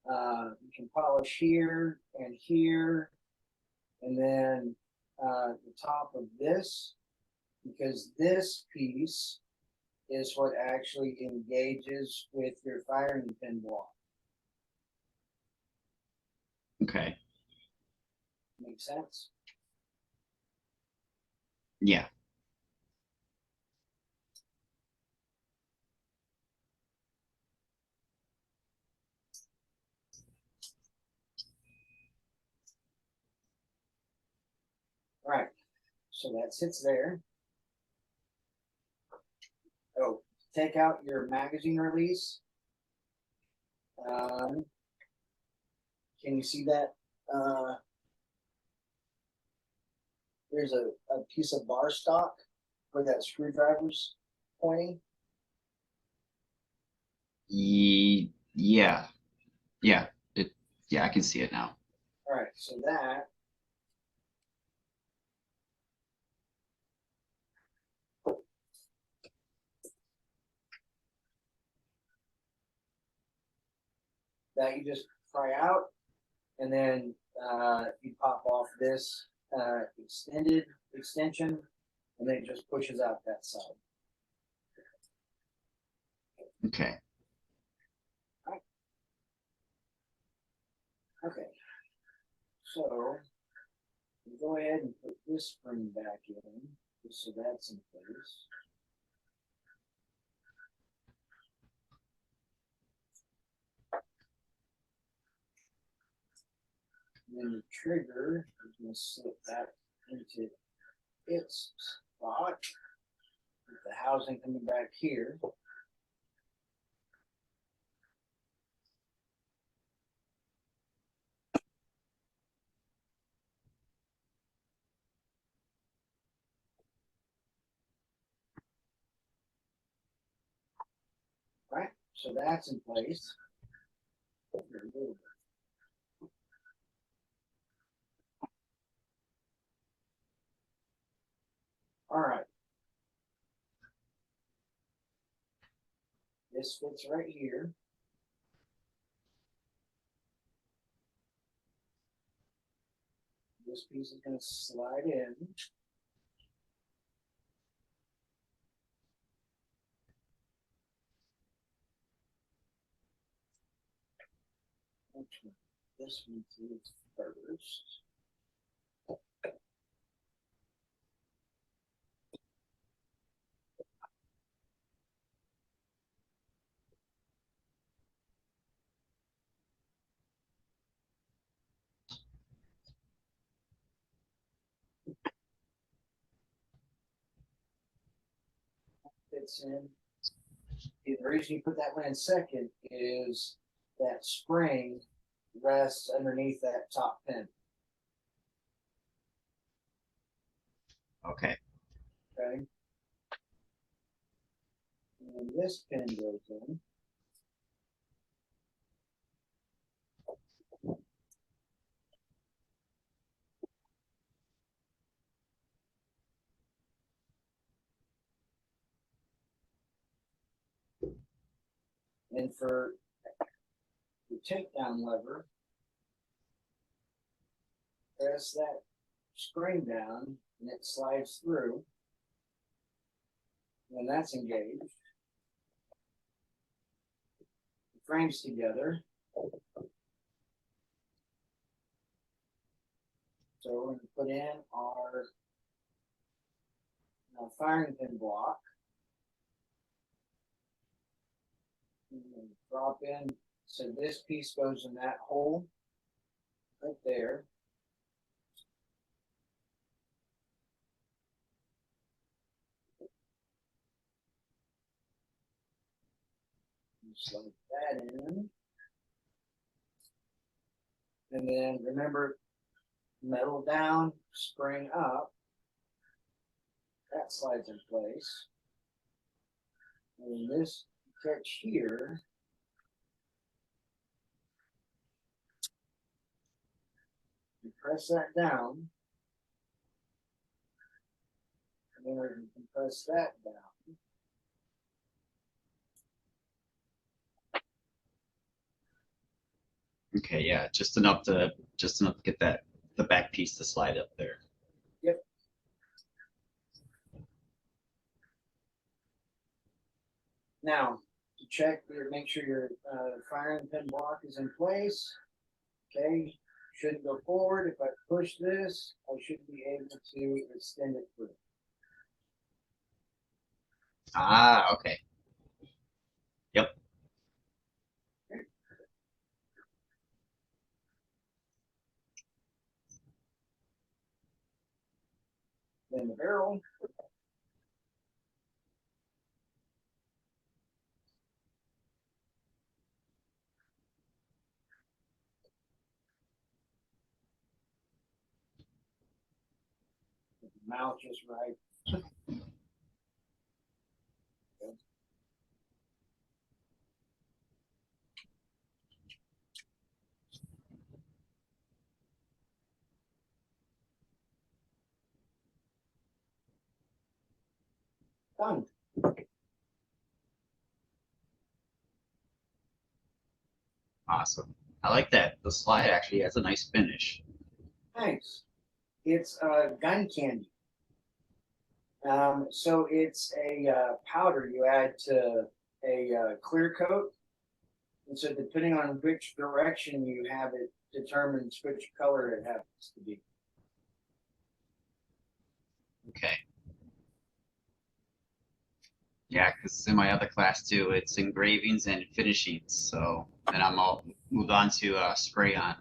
You can polish here, and then the top of this, because this piece is what actually engages with your firing pin block. Okay. Make sense? Yeah. All right. So that sits there. Oh, take out your magazine release. Can you see that? There's a piece of bar stock where that screwdriver's pointing. Yeah. Yeah. It, yeah, I can see it now. All right, so that you just pry out, and then you pop off this extension, and then it just pushes out that side. Okay. Okay, so we'll go ahead and put this spring back in, just so that's in place. then the trigger is going to slip back into its spot with the housing coming back here. Right, so that's in place. All right. This fits right here. This piece is going to slide in. This one through first. Fits in. The reason you put that one in second is that spring rests underneath that top pin. Okay. Okay. And this pin goes in. And for the takedown lever, press that spring down and it slides through. When that's engaged, the frame's together. So we're going to put in our firing pin block. And drop in. So this piece goes in that hole right there. Slide that in. And then remember, metal down, spring up. That slides in place. And this catch here you press that down. And then we can press that down. Okay, yeah, just enough to get that the back piece to slide up there. Yep. Now, to check, make sure your firing pin block is in place. Okay, shouldn't go forward. If I push this, I should be able to extend it through. Ah, okay. Yep. Then the barrel. The mouth just right. Done. Awesome. I like that. The slide actually has a nice finish. Thanks. It's gun candy. So it's a powder you add to a clear coat. And so depending on which direction you have it determines which color it happens to be. Okay. Yeah, because in my other class too, it's engravings and finishings. So then I'm all moved on to spray on.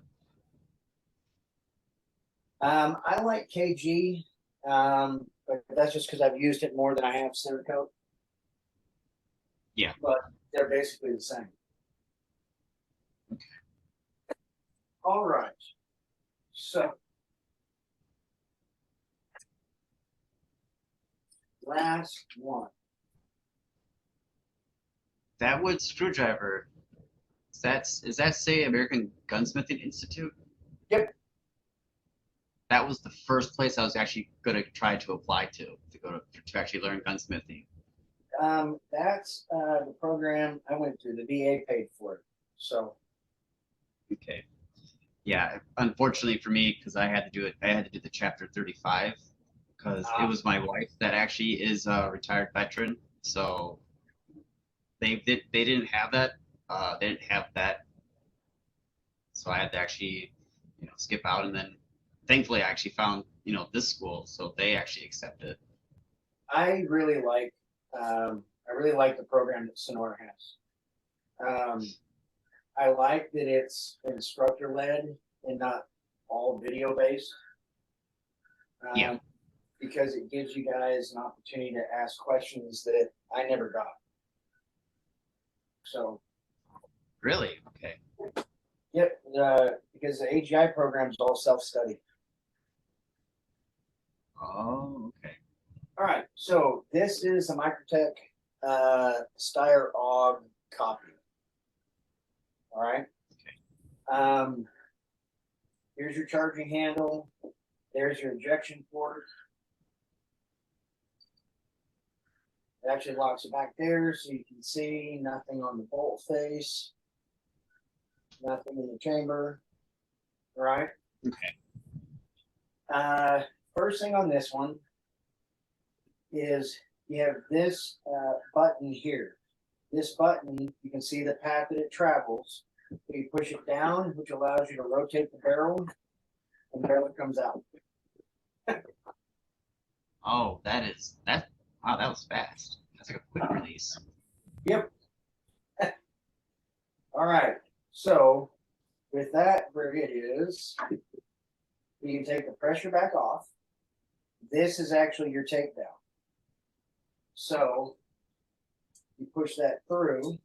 I like KG, but that's just because I've used it more than I have Cerakote. Yeah. But they're basically the same. All right. So last one. That wood screwdriver. Is that say American Gunsmithing Institute? Yep. That was the first place I was actually gonna try to apply to go to actually learn gunsmithing. That's the program I went through. The VA paid for it. So Okay. Yeah, unfortunately for me, because I had to do it, I had to do the chapter 35 because it was my wife that actually is a retired veteran. So they didn't have that. They didn't have that. So I had to actually, skip out, and then thankfully I actually found, this school, so they actually accepted. I really like the program that Sonora has. I like that it's instructor led and not all video based. Yeah. Because it gives you guys an opportunity to ask questions that I never got. So, Really? Okay. yep, because the AGI program is all self study. Oh, okay. All right, so this is a Microtech Steyr AUG copy. All right. Um, here's your charging handle. There's your injection port. It actually locks it back there so you can see nothing on the bolt face, nothing in the chamber. All right. Okay. First thing on this one is you have this button here. This button, you can see the path that it travels. You push it down, which allows you to rotate the barrel, and the barrel comes out. Oh, that. Wow, that was fast. That's like a quick release. Yep. All right. So with that where it is, you can take the pressure back off. This is actually your takedown. So you push that through.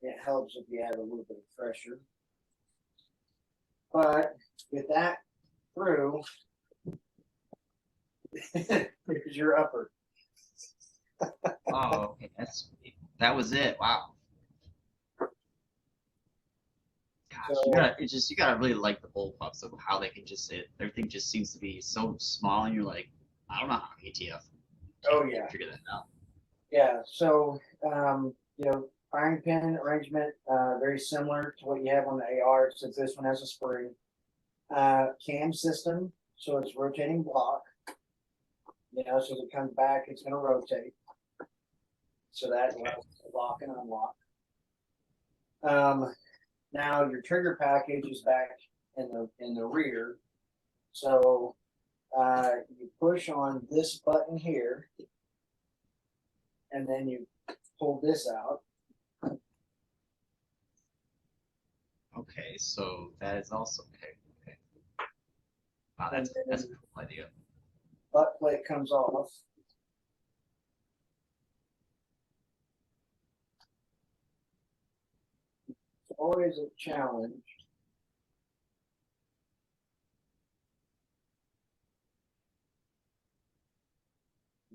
It helps if you have a little bit of pressure. But with that through, here's your upper. Oh, okay. That was it. Wow. Gosh, So, you gotta really like the bullpups of how they can just everything just seems to be so small, and you're like, I don't know how ATF oh can't yeah, figure that out. yeah. So firing pin arrangement very similar to what you have on the AR, since this one has a spring. Cam system, so it's rotating block. So as it comes back, it's going to rotate. So that allows it to lock and unlock. Now your trigger package is back in the rear. So you push on this button here, and then you pull this out. Okay, so that is also okay. Okay. Wow, that's a cool idea. Butt plate comes off. It's always a challenge.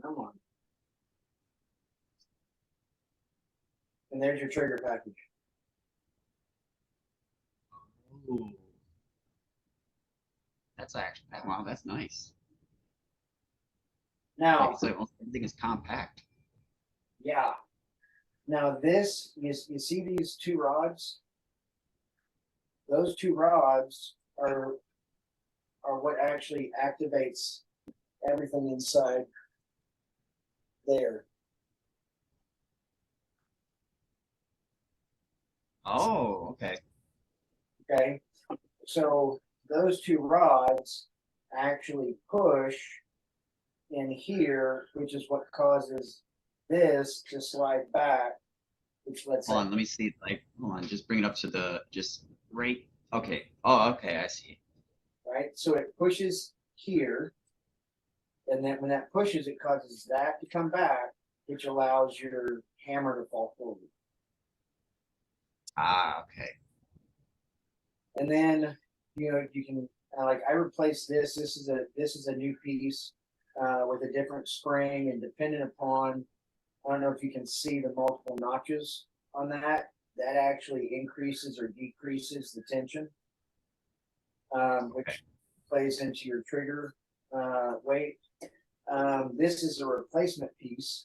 Come on. And there's your trigger package. Ooh. That's actually wow, that's nice. Now, Like, so everything is compact. yeah. Now this you see these two rods? Those two rods are what actually activates everything inside there. Oh, okay. Okay. So those two rods actually push in here, which is what causes this to slide back, which lets Hold on, let me see. Like, hold on, just bring it up to the just right Okay. Oh, okay. I see. right? So it pushes here, and then when that pushes, it causes that to come back, which allows your hammer to fall forward. Ah, okay. And then you can like I replaced this. This is a new piece with a different spring, and depending upon I don't know if you can see the multiple notches on that. That actually increases or decreases the tension, Okay. which plays into your trigger weight. This is a replacement piece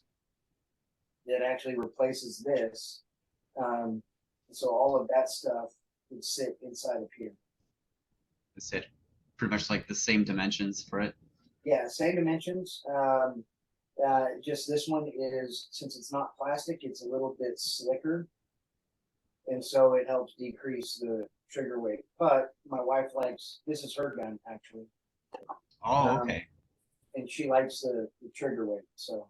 that actually replaces this. Um, so all of that stuff would sit inside of here. Is it pretty much like the same dimensions for it? Yeah, same dimensions. Just this one is, since it's not plastic, it's a little bit slicker. And so it helps decrease the trigger weight. But my wife likes, this is her gun actually. Oh, Um, okay. and she likes the trigger weight. So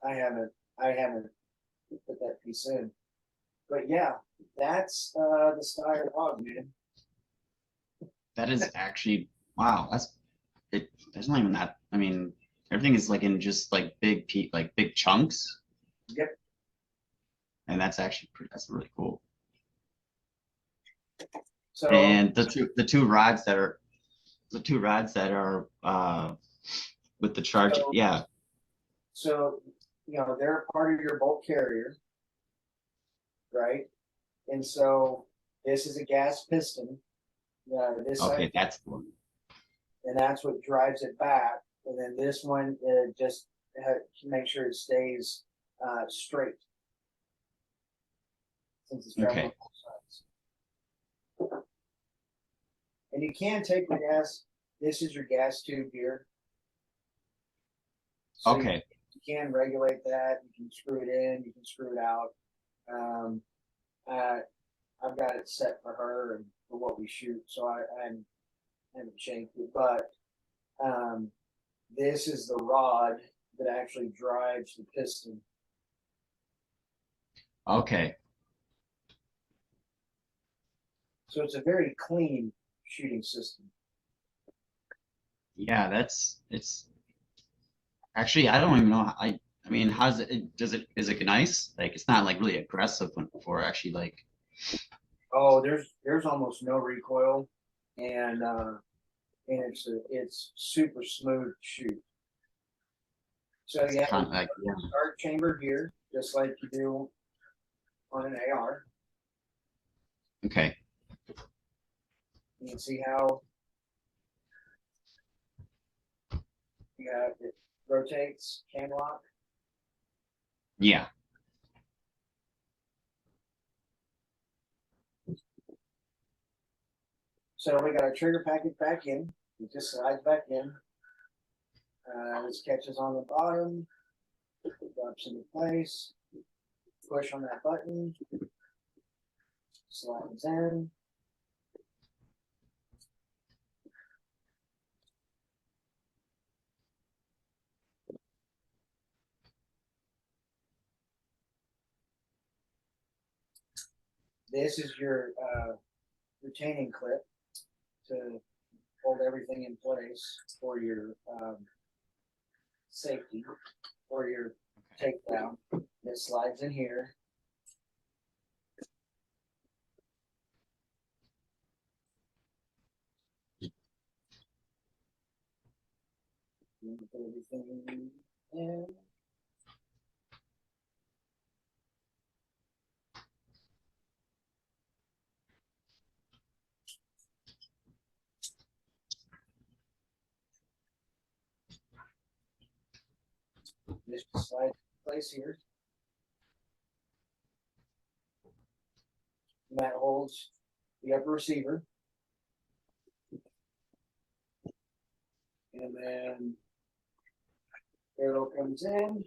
I haven't put that piece in. But yeah, that's the Steyr log, man. That is actually wow. That's it. There's not even that. I mean, everything is like in just like like big chunks, Yep. and that's actually pretty. That's really cool. So And the two rods that are the two rods that are with the charge. so Yeah. so they're a part of your bolt carrier, right? And so this is a gas piston. This side, Okay, that's the one. and that's what drives it back. And then this one just to make sure it stays straight since it's traveling on Okay. both sides. And you can take the gas. This is your gas tube here. So Okay. you can regulate that. You can screw it in. You can screw it out. Um, uh, I've got it set for her and for what we shoot, so I haven't changed it. But um, this is the rod that actually drives the piston. Okay. So it's a very clean shooting system. Yeah, that's it's actually I don't even know. I mean, how's does it is it nice? Like it's not like really aggressive for actually like Oh, there's almost no recoil, and it's super smooth to shoot. So it's you have kind a of like yeah. start chamber here, just like you do on an AR. Okay. You can see how it rotates, cam lock. Yeah. So we got our trigger package back in. It just slides back in. This catches on the bottom, drops into place. Push on that button, slides in. This is your retaining clip to hold everything in place for your safety or your takedown. It slides in here. Put everything in. This slides in place here. And that holds the upper receiver. And then arrow comes in.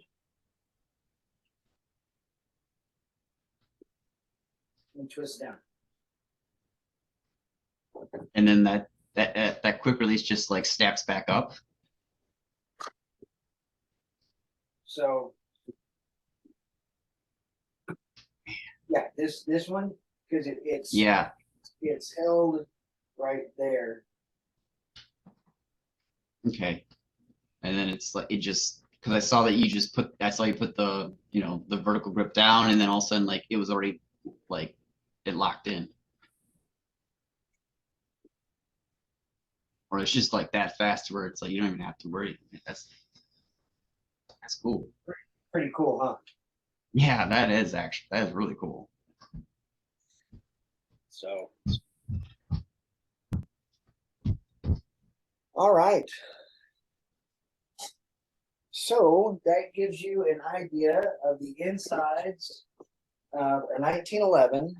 And twists down. And then that quick release just like snaps back up. So yeah, this one because it's Yeah. it's held right there. Okay. And then it's like, it just, because I saw that you just put, I saw you put the, the vertical grip down, and then all of a sudden, like, it was already, like, it locked in. Or it's just like that fast where it's like, you don't even have to worry. That's cool. Pretty cool, huh? Yeah, that is really cool. So, all right. So that gives you an idea of the insides of a 1911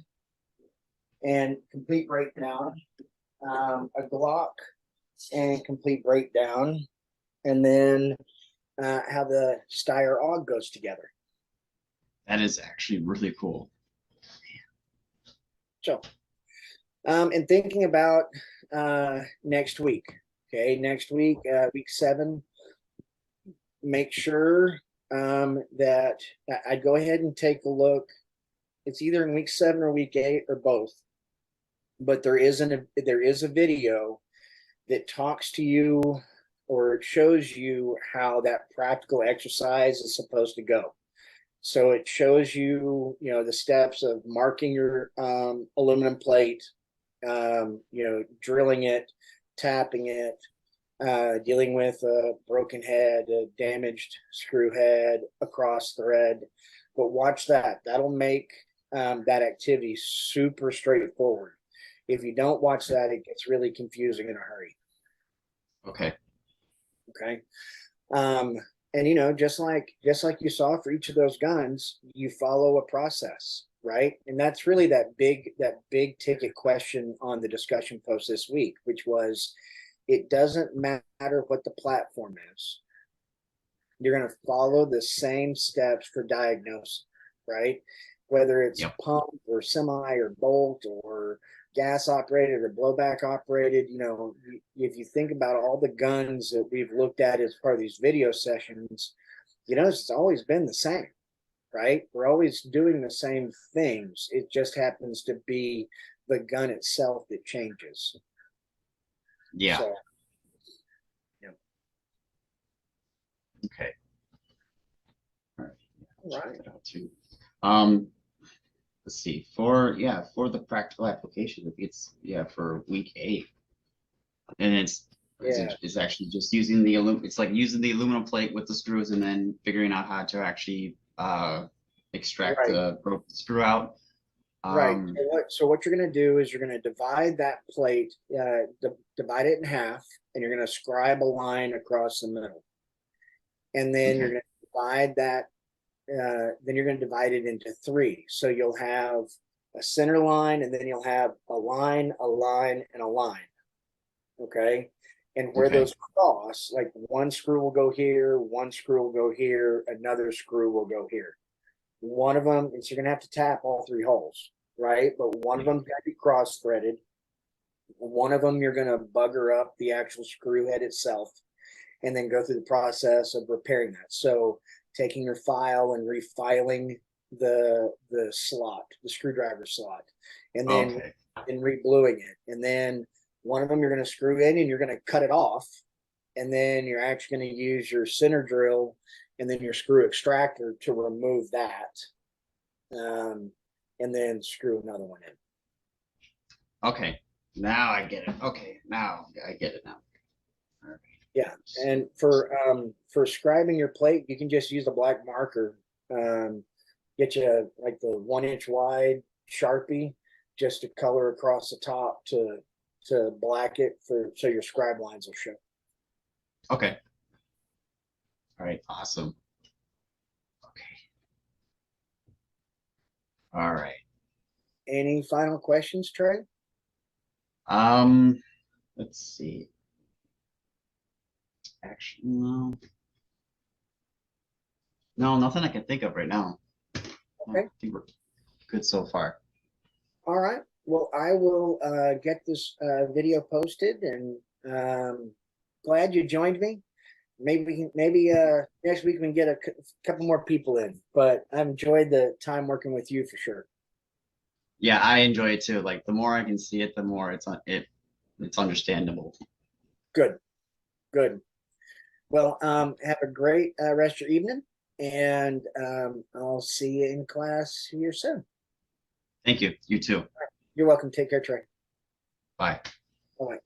and complete breakdown, a Glock and complete breakdown, and then how the Steyr AUG goes together. That is actually really cool. So, and thinking about next week, okay, next week, week 7, make sure that I'd go ahead and take a look. It's either in week 7 or week 8 or both, but there is a video that talks to you or it shows you how that practical exercise is supposed to go. So it shows you, the steps of marking your aluminum plate, drilling it, tapping it, dealing with a broken head, a damaged screw head, a cross thread. But watch that. That'll make that activity super straightforward. If you don't watch that, it gets really confusing in a hurry. Okay. Okay. And just like you saw for each of those guns, you follow a process, right? And that's really that big ticket question on the discussion post this week, which was, it doesn't matter what the platform is. You're going to follow the same steps for diagnosing, right? Whether it's pump or semi or bolt or gas operated or blowback operated, if you think about all the guns that we've looked at as part of these video sessions, it's always been the same, right? We're always doing the same things. It just happens to be the gun itself that changes. Yeah. So, yeah. Okay. All right. Right. Check that out too. Let's see. For the practical application, it's for week 8, and it's actually just using the it's like using the aluminum plate with the screws, and then figuring out how to actually extract the broken screw out. Right. So what you're going to do is you're going to divide that plate, divide it in half, and you're going to scribe a line across the middle. And then you're going to divide that, then you're going to divide it into 3. So you'll have a center line, and then you'll have a line, and a line. Okay. And where those cross, like one screw will go here, one screw will go here, another screw will go here. One of them is you're going to have to tap all 3 holes, right? But one of them got to be cross threaded. One of them you're going to bugger up the actual screw head itself, and then go through the process of repairing that. So taking your file and refiling the slot, the screwdriver slot, and then re-bluing it. And then one of them you're going to screw in and you're going to cut it off. And then you're actually going to use your center drill and then your screw extractor to remove that, and then screw another one in. Okay, now I get it. Okay, now I get it now. All right. Yeah, and for scribing your plate, you can just use a black marker. Get you like the 1-inch wide Sharpie, just to color across the top to black it so your scribe lines will show. Okay. All right, awesome. Okay. All right. Any final questions, Trey? Let's see. Actually, no. No, nothing I can think of right now. Okay. I think we're good so far. All right. Well, I will get this video posted, and glad you joined me. Maybe next week we can get a couple more people in, but I've enjoyed the time working with you for sure. Yeah, I enjoy it too. Like the more I can see it, the more it's understandable. Good, good. Well, have a great rest of your evening, and I'll see you in class here soon. Thank you. You too. You're welcome. Take care, Trey. Bye. Bye.